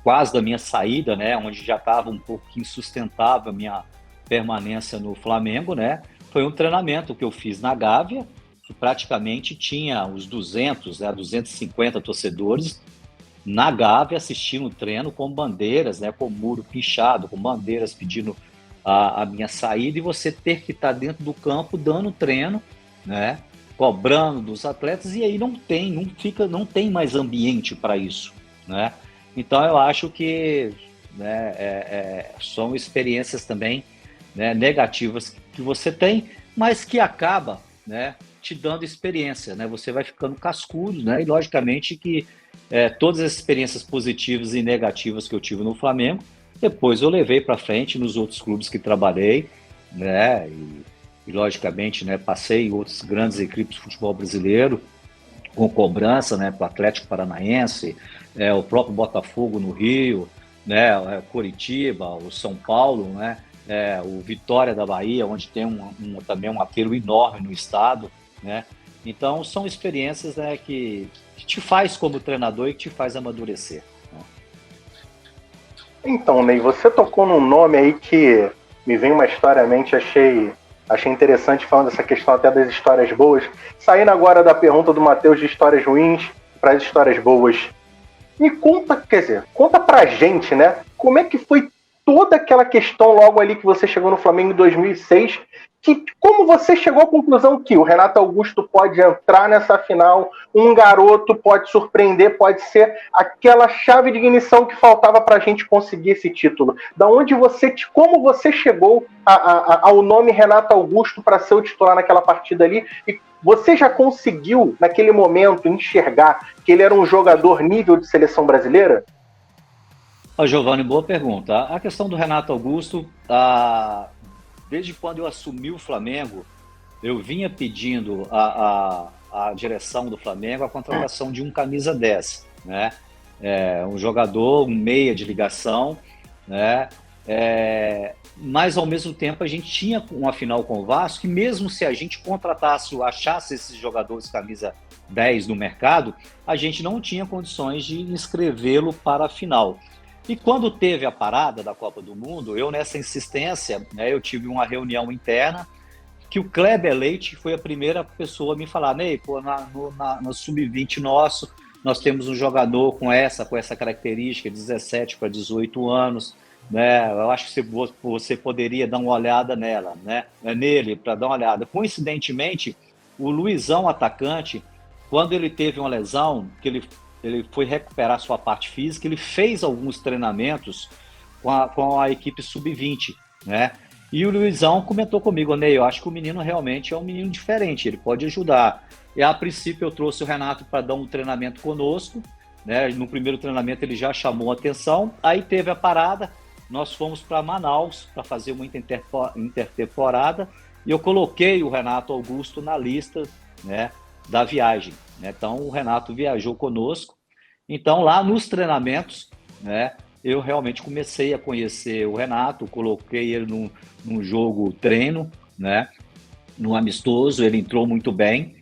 A: quase da minha saída, né, onde já estava um pouco insustentável a minha permanência no Flamengo, né? Foi um treinamento que eu fiz na Gávea, que praticamente tinha os 250 torcedores na Gávea assistindo o treino com bandeiras, né, com o muro pichado, com bandeiras pedindo a minha saída, e você ter que estar dentro do campo dando treino, né, cobrando dos atletas, e aí não tem mais ambiente para isso, né? Então eu acho que, né, são experiências também, né, negativas que você tem, mas que acaba, né, te dando experiência, né? Você vai ficando cascudo, né? E logicamente que todas as experiências positivas e negativas que eu tive no Flamengo, depois eu levei para frente nos outros clubes que trabalhei, né? E logicamente, né, passei em outras grandes equipes do futebol brasileiro com cobrança, né, para o Atlético Paranaense, o próprio Botafogo no Rio, né, Coritiba, o São Paulo, né? O Vitória da Bahia, onde tem também um apelo enorme no estado, né? Então são experiências, né, que te faz como treinador e que te faz amadurecer, né?
C: Então, Ney, você tocou num nome aí que me vem uma história à mente, achei interessante, falando dessa questão até das histórias boas. Saindo agora da pergunta do Matheus de histórias ruins para as histórias boas, me conta, conta pra gente, né, como é que foi toda aquela questão logo ali que você chegou no Flamengo em 2006, como você chegou à conclusão que o Renato Augusto pode entrar nessa final, um garoto pode surpreender, pode ser aquela chave de ignição que faltava para a gente conseguir esse título? Como você chegou ao nome Renato Augusto para ser o titular naquela partida ali? E você já conseguiu, naquele momento, enxergar que ele era um jogador nível de seleção brasileira?
A: Giovanni, boa pergunta. A questão do Renato Augusto, desde quando eu assumi o Flamengo, eu vinha pedindo à direção do Flamengo a contratação de um camisa 10, né? Um jogador, um meia de ligação, né? Mas ao mesmo tempo a gente tinha uma final com o Vasco, e mesmo se a gente contratasse, achasse esses jogadores camisa 10 no mercado, a gente não tinha condições de inscrevê-lo para a final. E quando teve a parada da Copa do Mundo, eu nessa insistência, né, eu tive uma reunião interna que o Kleber Leite foi a primeira pessoa a me falar: Ney, no sub-20 nosso, nós temos um jogador com essa característica, 17 para 18 anos, né? Eu acho que você poderia dar uma olhada nele, para dar uma olhada. Coincidentemente, o Luizão, atacante, quando ele teve uma lesão, que ele foi recuperar sua parte física, ele fez alguns treinamentos com a equipe sub-20, né? E o Luizão comentou comigo: Ney, eu acho que o menino realmente é um menino diferente, ele pode ajudar. E a princípio eu trouxe o Renato para dar um treinamento conosco, né? No primeiro treinamento ele já chamou a atenção, aí teve a parada, nós fomos para Manaus para fazer uma intertemporada, e eu coloquei o Renato Augusto na lista, né, da viagem, né? Então o Renato viajou conosco. Então lá nos treinamentos, né, eu realmente comecei a conhecer o Renato, coloquei ele num jogo treino, né, no amistoso, ele entrou muito bem,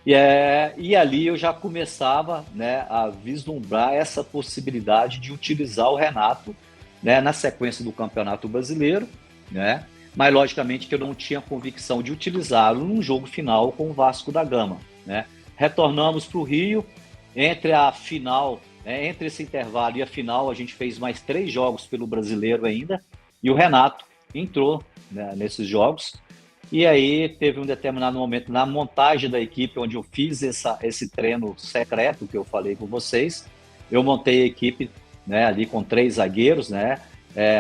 A: e ali eu já começava, né, a vislumbrar essa possibilidade de utilizar o Renato, né, na sequência do Campeonato Brasileiro, né, mas logicamente que eu não tinha convicção de utilizá-lo num jogo final com o Vasco da Gama, né. Retornamos para o Rio, entre a final, né, entre esse intervalo e a final, a gente fez mais 3 jogos pelo Brasileiro ainda, e o Renato entrou, né, nesses jogos. E aí teve um determinado momento na montagem da equipe, onde eu fiz esse treino secreto que eu falei com vocês. Eu montei a equipe, né, ali com 3 zagueiros, né?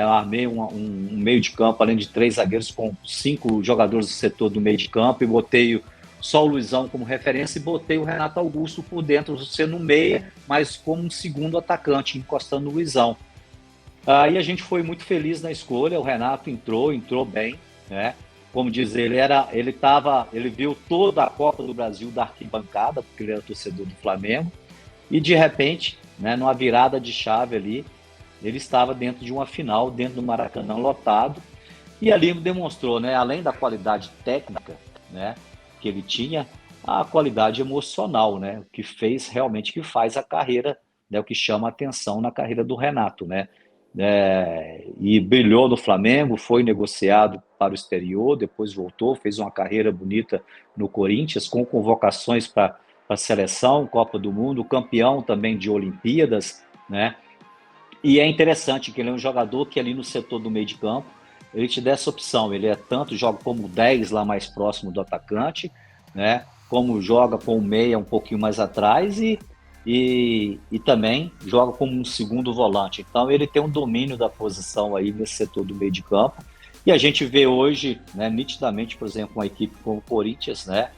A: Armei um meio de campo, além de 3 zagueiros, com 5 jogadores do setor do meio de campo, e botei só o Luizão como referência e botei o Renato Augusto por dentro, sendo meia, mas como um segundo atacante, encostando no Luizão. Aí a gente foi muito feliz na escolha, o Renato entrou bem, né? Como diz ele, ele viu toda a Copa do Brasil da arquibancada, porque ele era torcedor do Flamengo, e de repente, né, numa virada de chave ali, ele estava dentro de uma final, dentro do Maracanã lotado, e ali demonstrou, né, além da qualidade técnica, né, que ele tinha, a qualidade emocional, né, que faz a carreira, né, o que chama a atenção na carreira do Renato, né? E brilhou no Flamengo, foi negociado para o exterior, depois voltou, fez uma carreira bonita no Corinthians, com convocações para a seleção, Copa do Mundo, campeão também de Olimpíadas, né? E é interessante que ele é um jogador que ali no setor do meio de campo, ele te dá essa opção, ele joga como 10 lá mais próximo do atacante, né? Como joga com o meia um pouquinho mais atrás e também joga como um segundo volante. Então ele tem um domínio da posição aí nesse setor do meio de campo. E a gente vê hoje, né, nitidamente, por exemplo, uma equipe como o Corinthians, né?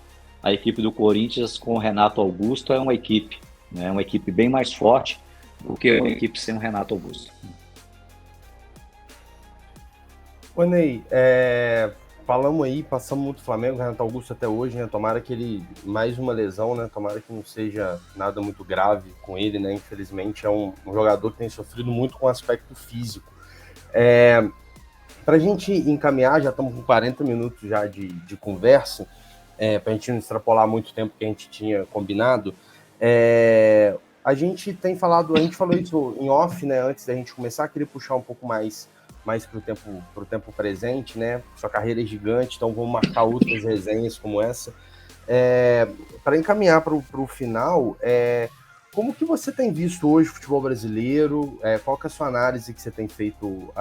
A: A equipe do Corinthians com o Renato Augusto é uma equipe, né, uma equipe bem mais forte do que uma equipe sem o Renato Augusto.
B: Ô Ney, falamos aí, passamos muito Flamengo, Renato Augusto até hoje, né? Tomara que ele, mais uma lesão, né? Tomara que não seja nada muito grave com ele, né? Infelizmente é um jogador que tem sofrido muito com o aspecto físico. Para a gente encaminhar, já estamos com 40 minutos já de conversa, para a gente não extrapolar muito tempo que a gente tinha combinado. A gente falou isso em off, né? Antes da gente começar, queria puxar um pouco mais para o tempo presente, né? Sua carreira é gigante, então vamos marcar outras resenhas como essa. Para encaminhar para o final, como que você tem visto hoje o futebol brasileiro? Qual que é a sua análise que você tem feito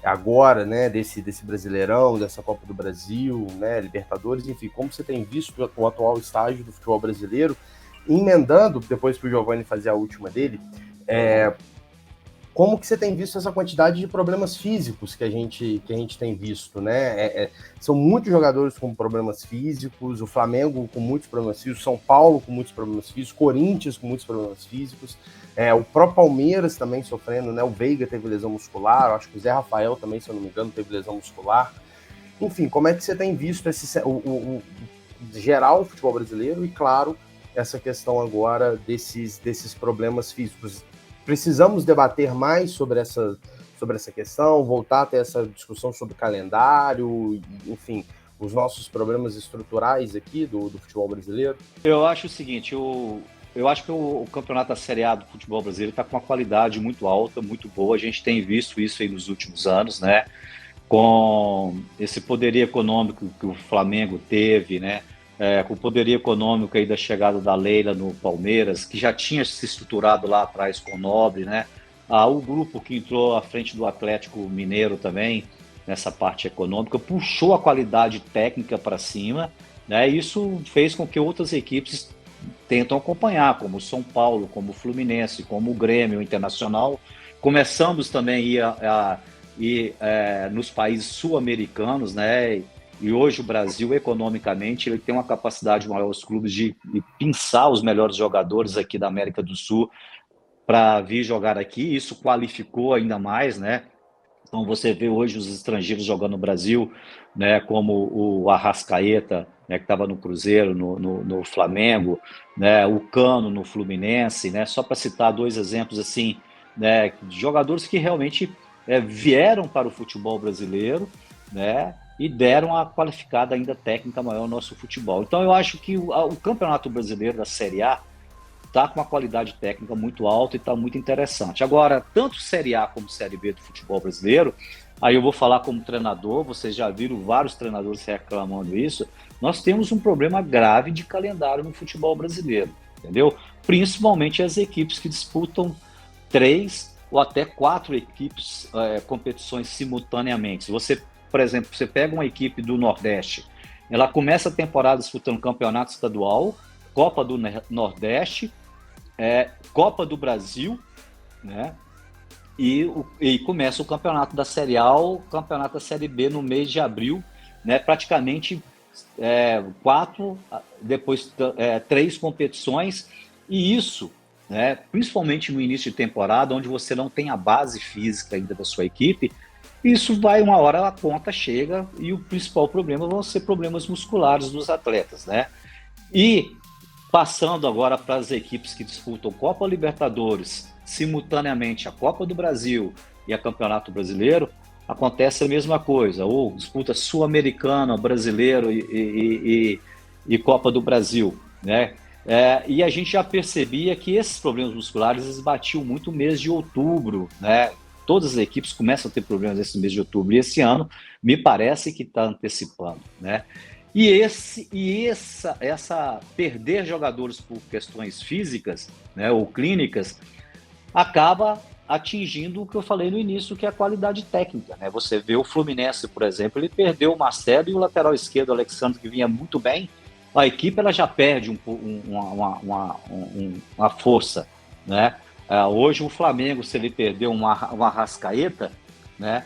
B: agora, né, desse Brasileirão, dessa Copa do Brasil, né, Libertadores, enfim, como você tem visto o atual estágio do futebol brasileiro? Emendando, depois para o Giovanni fazer a última dele, como que você tem visto essa quantidade de problemas físicos que a gente tem visto, né? São muitos jogadores com problemas físicos, o Flamengo com muitos problemas físicos, São Paulo com muitos problemas físicos, Corinthians com muitos problemas físicos, o próprio Palmeiras também sofrendo, né? O Veiga teve lesão muscular, acho que o Zé Rafael também, se eu não me engano, teve lesão muscular. Enfim, como é que você tem visto o geral o futebol brasileiro e, claro, essa questão agora desses problemas físicos? Precisamos debater mais sobre essa questão, voltar a ter essa discussão sobre calendário, enfim, os nossos problemas estruturais aqui do futebol brasileiro?
A: Eu acho o seguinte, eu acho que o campeonato da Série A do futebol brasileiro está com uma qualidade muito alta, muito boa. A gente tem visto isso aí nos últimos anos, né? Com esse poderio econômico que o Flamengo teve, né? Com o poderio econômico aí da chegada da Leila no Palmeiras, que já tinha se estruturado lá atrás com o Nobre, né? O grupo que entrou à frente do Atlético Mineiro também, nessa parte econômica, puxou a qualidade técnica para cima, né? Isso fez com que outras equipes tentam acompanhar, como o São Paulo, como o Fluminense, como o Grêmio, o Internacional. Começamos também a ir nos países sul-americanos, né? E hoje o Brasil, economicamente, ele tem uma capacidade maior, os clubes, de pinçar os melhores jogadores aqui da América do Sul para vir jogar aqui. Isso qualificou ainda mais, né? Então você vê hoje os estrangeiros jogando no Brasil, né? Como o Arrascaeta, né? Que estava no Cruzeiro, no Flamengo, né? O Cano no Fluminense, né? Só para citar dois exemplos assim, né? De jogadores que realmente vieram para o futebol brasileiro, né? E deram a qualificada ainda técnica maior ao nosso futebol. Então eu acho que o Campeonato Brasileiro da Série A está com uma qualidade técnica muito alta e está muito interessante. Agora, tanto Série A como Série B do futebol brasileiro, aí eu vou falar como treinador, vocês já viram vários treinadores reclamando isso, nós temos um problema grave de calendário no futebol brasileiro, entendeu? Principalmente as equipes que disputam 3 ou até 4 competições simultaneamente. Você, por exemplo, você pega uma equipe do Nordeste, ela começa a temporada disputando campeonato estadual, Copa do Nordeste, Copa do Brasil, né? E começa o campeonato da Série A, o campeonato da Série B no mês de abril, né? Praticamente 4, depois 3 competições, e isso, né? Principalmente no início de temporada, onde você não tem a base física ainda da sua equipe. Isso vai, uma hora a conta chega e o principal problema vão ser problemas musculares dos atletas, né? E passando agora para as equipes que disputam Copa Libertadores, simultaneamente a Copa do Brasil e a Campeonato Brasileiro, acontece a mesma coisa, ou disputa Sul-Americana, Brasileiro e Copa do Brasil, né? E a gente já percebia que esses problemas musculares eles batiam muito no mês de outubro, né? Todas as equipes começam a ter problemas nesse mês de outubro, e esse ano me parece que está antecipando, né? E essa perder jogadores por questões físicas, né, ou clínicas, acaba atingindo o que eu falei no início, que é a qualidade técnica, né? Você vê o Fluminense, por exemplo, ele perdeu o Marcelo e o lateral esquerdo, o Alexandre, que vinha muito bem, a equipe ela já perde uma força, né? Hoje o Flamengo, se ele perder uma Arrascaeta, né?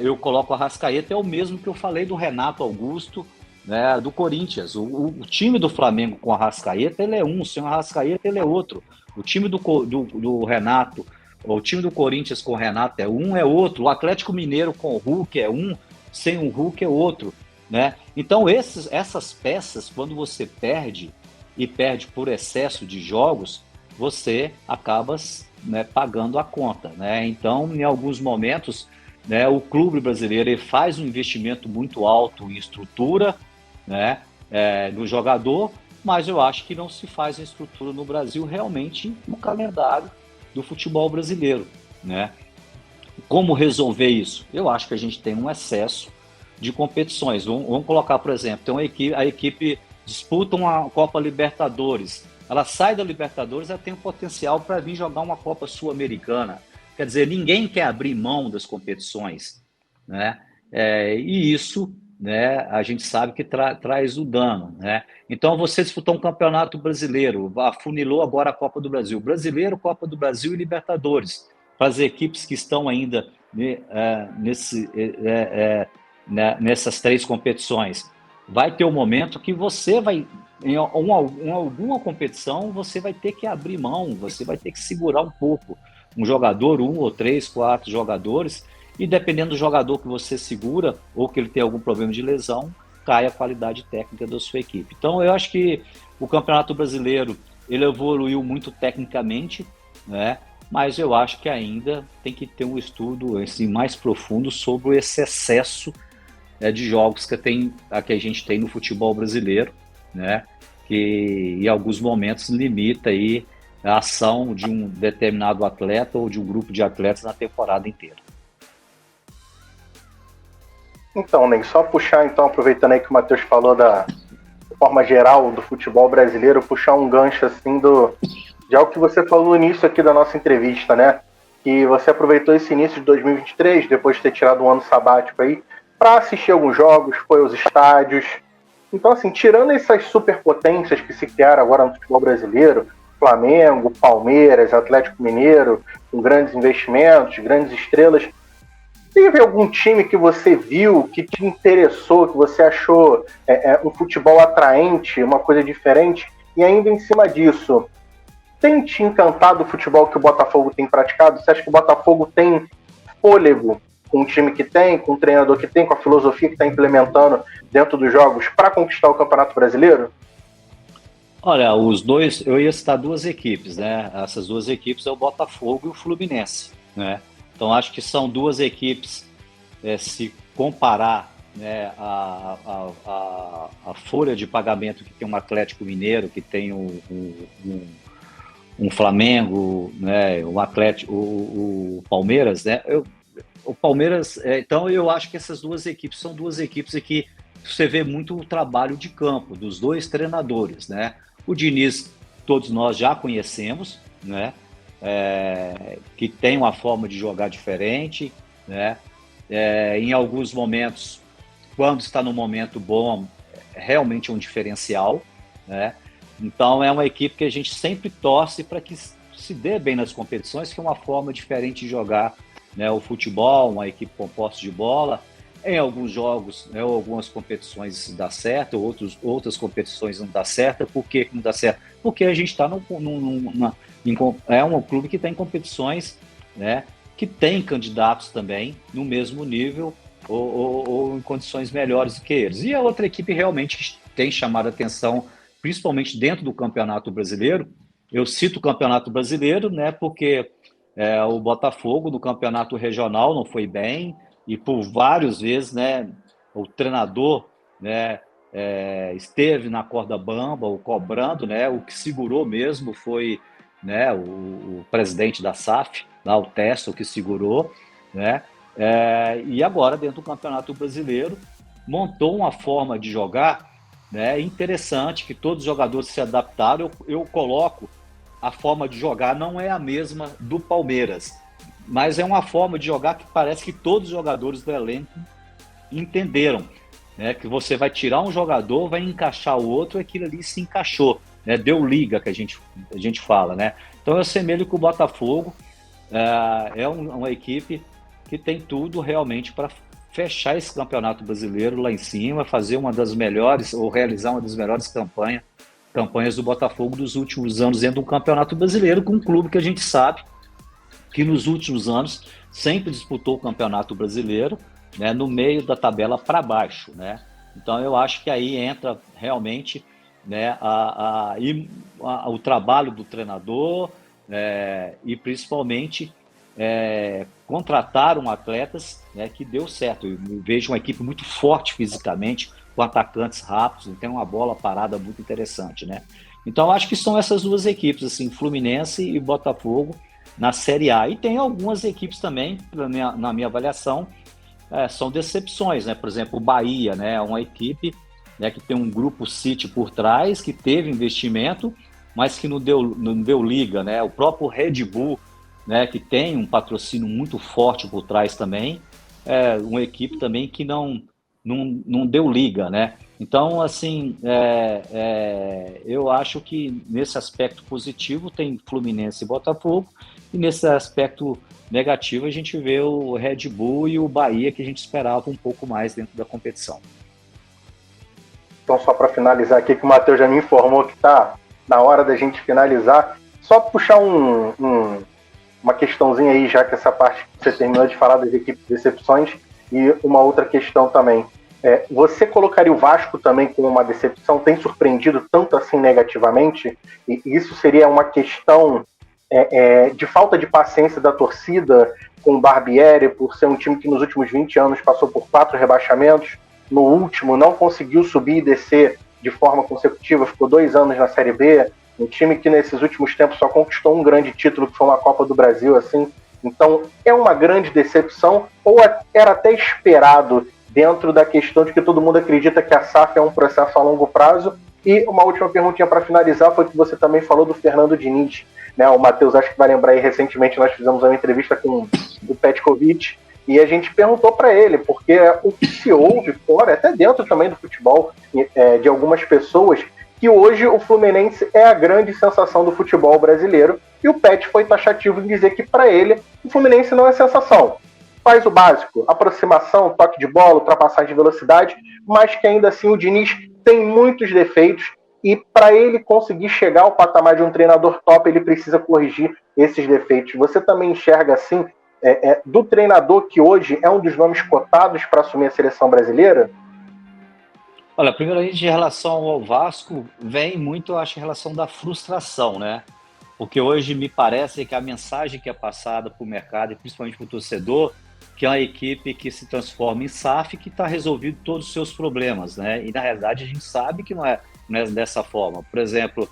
A: Eu coloco o Arrascaeta, é o mesmo que eu falei do Renato Augusto, né, do Corinthians. O time do Flamengo com o Arrascaeta, ele é um, sem o Arrascaeta ele é outro. O time do Renato, o time do Corinthians com o Renato é um, é outro. O Atlético Mineiro com o Hulk é um, sem o Hulk é outro, né? Então essas peças, quando você perde, e perde por excesso de jogos, você acaba, né, pagando a conta, né? Então, em alguns momentos, né, o clube brasileiro ele faz um investimento muito alto em estrutura, né, no jogador, mas eu acho que não se faz a estrutura no Brasil realmente no calendário do futebol brasileiro, né? Como resolver isso? Eu acho que a gente tem um excesso de competições. Vamos colocar, por exemplo, tem a equipe disputa uma Copa Libertadores. ela sai da Libertadores, ela tem o potencial para vir jogar uma Copa Sul-Americana. Quer dizer, ninguém quer abrir mão das competições, né? E isso, né, a gente sabe que traz o dano, né? Então, você disputar um campeonato brasileiro, afunilou agora a Copa do Brasil, brasileiro, Copa do Brasil e Libertadores, para as equipes que estão ainda nessas 3 competições. Vai ter um momento que você vai, em alguma competição, você vai ter que abrir mão, você vai ter que segurar um pouco um jogador, 1 ou 3, 4 jogadores, e dependendo do jogador que você segura, ou que ele tem algum problema de lesão, cai a qualidade técnica da sua equipe. Então, eu acho que o Campeonato Brasileiro, ele evoluiu muito tecnicamente, né? Mas eu acho que ainda tem que ter um estudo assim, mais profundo sobre esse excesso, né, de jogos que a gente tem no futebol brasileiro, né? Que em alguns momentos limita aí a ação de um determinado atleta ou de um grupo de atletas na temporada inteira.
C: Então, Ney, só puxar, então, aproveitando aí que o Matheus falou da forma geral do futebol brasileiro, puxar um gancho assim de algo que você falou no início aqui da nossa entrevista, né? Que você aproveitou esse início de 2023, depois de ter tirado um ano sabático aí, para assistir alguns jogos, foi aos estádios. Então, assim, tirando essas superpotências que se criaram agora no futebol brasileiro, Flamengo, Palmeiras, Atlético Mineiro, com grandes investimentos, grandes estrelas, teve algum time que você viu, que te interessou, que você achou um futebol atraente, uma coisa diferente? E ainda em cima disso, tem te encantado o futebol que o Botafogo tem praticado? Você acha que o Botafogo tem fôlego com o time que tem, com o treinador que tem, com a filosofia que está implementando dentro dos jogos para conquistar o Campeonato Brasileiro?
A: Olha, os dois, eu ia citar 2 equipes, né? Essas 2 equipes é o Botafogo e o Fluminense, né? Então, acho que são 2 equipes, se comparar, né, a folha de pagamento que tem um Atlético Mineiro, que tem um Flamengo, né, um Atlético, o Palmeiras, né? O Palmeiras, então eu acho que essas 2 equipes são 2 equipes que você vê muito o trabalho de campo dos 2 treinadores, né? O Diniz, todos nós já conhecemos, né? Que tem uma forma de jogar diferente, né? Em alguns momentos, quando está no momento bom, realmente é um diferencial, né? Então é uma equipe que a gente sempre torce para que se dê bem nas competições, que é uma forma diferente de jogar, né, o futebol, uma equipe com posse de bola. Em alguns jogos, né, ou algumas competições dá certo, outras competições não dá certo. Por que não dá certo? Porque a gente está um clube que tem competições, né, que tem candidatos também no mesmo nível ou em condições melhores do que eles. E a outra equipe realmente tem chamado a atenção, principalmente dentro do Campeonato Brasileiro. Eu cito o Campeonato Brasileiro, né, porque o Botafogo no Campeonato Regional não foi bem, e por várias vezes, né, o treinador, né, esteve na corda bamba, ou cobrando, né, o que segurou mesmo foi, né, o presidente da SAF, lá, o Testa, o que segurou, né, e agora dentro do Campeonato Brasileiro montou uma forma de jogar, né, interessante, que todos os jogadores se adaptaram. Eu coloco a forma de jogar não é a mesma do Palmeiras, mas é uma forma de jogar que parece que todos os jogadores do elenco entenderam, né? Que você vai tirar um jogador, vai encaixar o outro, e aquilo ali se encaixou, né? Deu liga, que a gente fala, né? Então eu assemelho que o Botafogo é uma equipe que tem tudo realmente para fechar esse Campeonato Brasileiro lá em cima, fazer uma das melhores, ou realizar uma das melhores campanhas do Botafogo dos últimos anos dentro do Campeonato Brasileiro, com um clube que a gente sabe que nos últimos anos sempre disputou o Campeonato Brasileiro, né, no meio da tabela para baixo, né? Então eu acho que aí entra realmente, né, o trabalho do treinador, e principalmente contrataram atletas, né, que deu certo. Eu vejo uma equipe muito forte fisicamente, com atacantes rápidos, tem uma bola parada muito interessante, né? Então acho que são essas 2 equipes, assim, Fluminense e Botafogo, na Série A. E tem algumas equipes também, na minha avaliação, são decepções, né? Por exemplo, o Bahia, né? Uma equipe, né, que tem um grupo City por trás, que teve investimento, mas que não deu liga, né? O próprio Red Bull, né, que tem um patrocínio muito forte por trás também, é uma equipe também que não deu liga, né? Então, assim, eu acho que nesse aspecto positivo tem Fluminense e Botafogo, e nesse aspecto negativo a gente vê o Red Bull e o Bahia, que a gente esperava um pouco mais dentro da competição.
C: Então, só para finalizar aqui, que o Matheus já me informou que está na hora da gente finalizar, só puxar uma questãozinha aí, já que essa parte que você terminou de falar das equipes de decepções, e uma outra questão também. Você colocaria o Vasco também como uma decepção? Tem surpreendido tanto assim negativamente? E isso seria uma questão de falta de paciência da torcida com o Barbieri, por ser um time que nos últimos 20 anos passou por 4 rebaixamentos, no último não conseguiu subir e descer de forma consecutiva, ficou 2 anos na Série B, um time que nesses últimos tempos só conquistou um grande título, que foi uma Copa do Brasil, assim. Então, é uma grande decepção, ou era até esperado dentro da questão de que todo mundo acredita que a SAF é um processo a longo prazo? E uma última perguntinha para finalizar foi que você também falou do Fernando Diniz, né? O Matheus acho que vai lembrar aí, recentemente nós fizemos uma entrevista com o Petkovic, e a gente perguntou para ele, porque o que se ouve fora, até dentro também do futebol, de algumas pessoas, que hoje o Fluminense é a grande sensação do futebol brasileiro, e o Pet foi taxativo em dizer que para ele o Fluminense não é sensação. Faz o básico, aproximação, toque de bola, ultrapassagem de velocidade, mas que ainda assim o Diniz tem muitos defeitos, e para ele conseguir chegar ao patamar de um treinador top, ele precisa corrigir esses defeitos. Você também enxerga assim, do treinador que hoje é um dos nomes cotados para assumir a seleção brasileira?
A: Olha, primeiramente, em relação ao Vasco, vem muito, eu acho, em relação da frustração, né? Porque hoje me parece que a mensagem que é passada para o mercado, e principalmente para o torcedor, que é uma equipe que se transforma em SAF, que está resolvido todos os seus problemas, né? E na realidade a gente sabe que não é dessa forma. Por exemplo,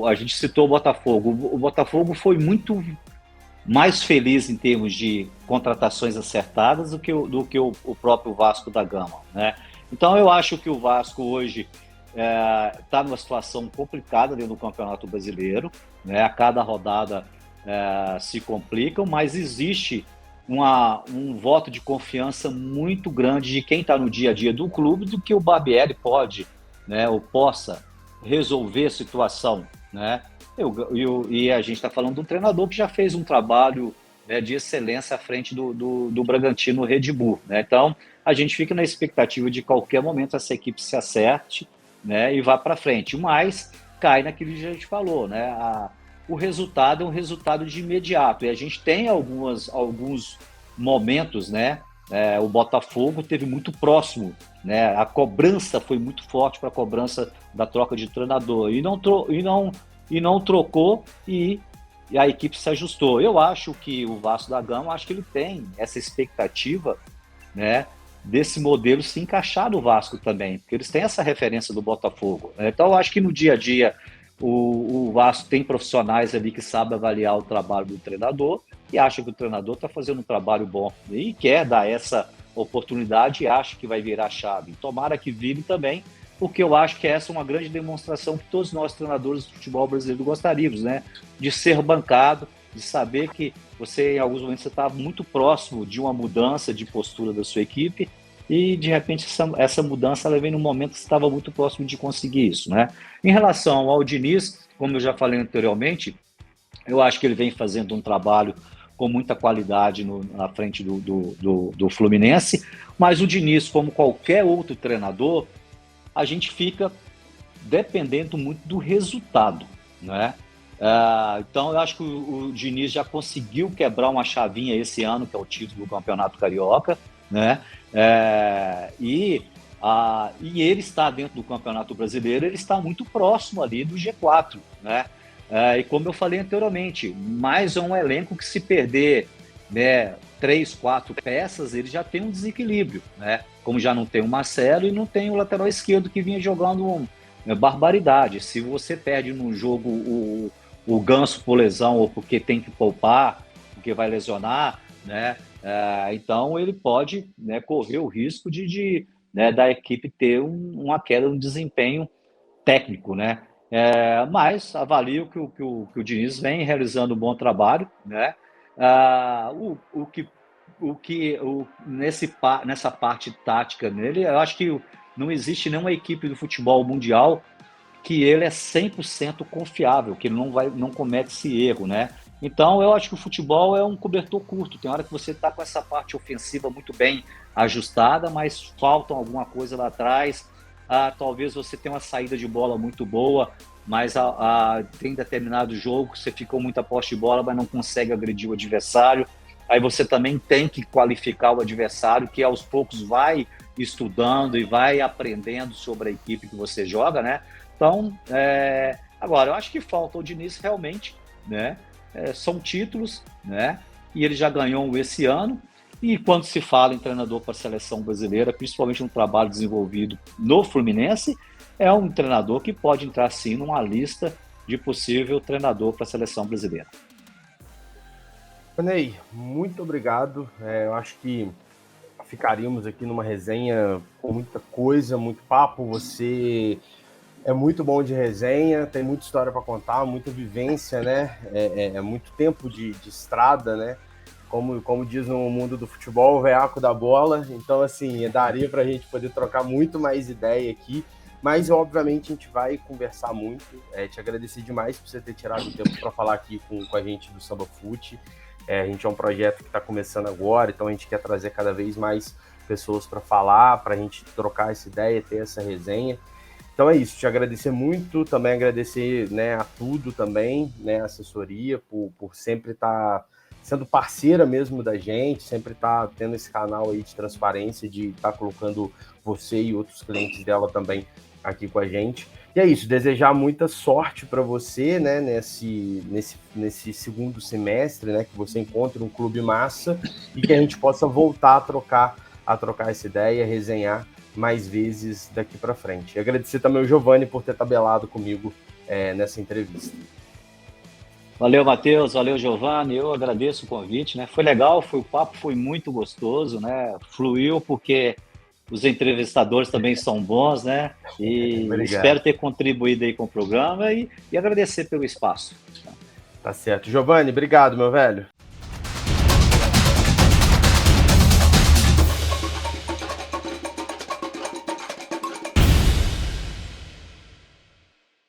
A: a gente citou o Botafogo. O Botafogo foi muito mais feliz em termos de contratações acertadas do que o próprio Vasco da Gama, né? Então eu acho que o Vasco hoje está numa situação complicada dentro do Campeonato Brasileiro, né? A cada rodada se complicam, mas existe um voto de confiança muito grande de quem está no dia a dia do clube, do que o Barbieri pode, né, ou possa resolver a situação, né? E a gente está falando de um treinador que já fez um trabalho, né, de excelência à frente do Bragantino Red Bull, né? Então a gente fica na expectativa de qualquer momento essa equipe se acerte, né, e vá para frente, mas cai naquilo que a gente falou, né? O resultado é um resultado de imediato, e a gente tem alguns momentos, né? O Botafogo teve muito próximo, né? A cobrança foi muito forte para a cobrança da troca de treinador, e não trocou, e a equipe se ajustou. Eu acho que o Vasco da Gama, acho que ele tem essa expectativa, né, desse modelo se encaixar no Vasco também, porque eles têm essa referência do Botafogo, né? Então eu acho que no dia a dia o Vasco tem profissionais ali que sabem avaliar o trabalho do treinador e acha que o treinador está fazendo um trabalho bom e quer dar essa oportunidade e acha que vai virar a chave. Tomara que vire também, porque eu acho que essa é uma grande demonstração que todos nós treinadores do futebol brasileiro gostaríamos, né? De ser bancado, de saber que você, em alguns momentos, você está muito próximo de uma mudança de postura da sua equipe e, de repente, essa mudança ela vem num momento que você estava muito próximo de conseguir isso, né? Em relação ao Diniz, como eu já falei anteriormente, eu acho que ele vem fazendo um trabalho com muita qualidade na frente do Fluminense, mas o Diniz, como qualquer outro treinador, a gente fica dependendo muito do resultado, né? Então eu acho que o Diniz já conseguiu quebrar uma chavinha esse ano, que é o título do Campeonato Carioca, né? E ele está dentro do Campeonato Brasileiro, ele está muito próximo ali do G4, né? E como eu falei anteriormente, mais um elenco que, se perder, né, 3, 4 peças, ele já tem um desequilíbrio, né? Como já não tem o Marcelo e não tem o lateral esquerdo, que vinha jogando barbaridade. Se você perde num jogo o Ganso por lesão ou porque tem que poupar, porque vai lesionar, né? Então ele pode, né, correr o risco né, da equipe ter uma queda no desempenho técnico, né? Mas avalio que o Diniz vem realizando um bom trabalho, né? Nessa parte tática nele, eu acho que não existe nenhuma equipe do futebol mundial que ele é 100% confiável, que ele não comete esse erro, né? Então, eu acho que o futebol é um cobertor curto. Tem hora que você está com essa parte ofensiva muito bem ajustada, mas faltam alguma coisa lá atrás. Talvez você tenha uma saída de bola muito boa, mas tem determinado jogo que você ficou muito a posse de bola, mas não consegue agredir o adversário. Aí você também tem que qualificar o adversário, que aos poucos vai estudando e vai aprendendo sobre a equipe que você joga, né? Então, agora, eu acho que falta o Diniz realmente, né? São títulos, né? E ele já ganhou um esse ano. E quando se fala em treinador para a seleção brasileira, principalmente um trabalho desenvolvido no Fluminense, é um treinador que pode entrar sim numa lista de possível treinador para a seleção brasileira.
B: Ney, muito obrigado. Eu acho que ficaríamos aqui numa resenha com muita coisa, muito papo. Você é muito bom de resenha, tem muita história para contar, muita vivência, né? É muito tempo de estrada, né? Como diz no mundo do futebol, o veaco da bola. Então, assim, daria para a gente poder trocar muito mais ideia aqui. Mas, obviamente, a gente vai conversar muito. Te agradecer demais por você ter tirado o tempo para falar aqui com a gente do Samba Fute. A gente é um projeto que está começando agora, então a gente quer trazer cada vez mais pessoas para falar, para a gente trocar essa ideia, ter essa resenha. Então é isso, te agradecer muito, também agradecer, né, a tudo também, né, a assessoria, por sempre estar sendo parceira mesmo da gente, sempre estar tendo esse canal aí de transparência, de estar colocando você e outros clientes dela também aqui com a gente. E é isso, desejar muita sorte para você, né, nesse segundo semestre, né, que você encontre um clube massa e que a gente possa voltar a trocar essa ideia, resenhar mais vezes daqui para frente. E agradecer também ao Giovanni por ter tabelado comigo nessa entrevista.
A: Valeu, Matheus, valeu, Giovanni, eu agradeço o convite, né? Foi legal, o papo foi muito gostoso, né? Fluiu porque os entrevistadores também são bons, né? E espero ter contribuído aí com o programa e agradecer pelo espaço.
B: Tá certo. Giovanni, obrigado, meu velho.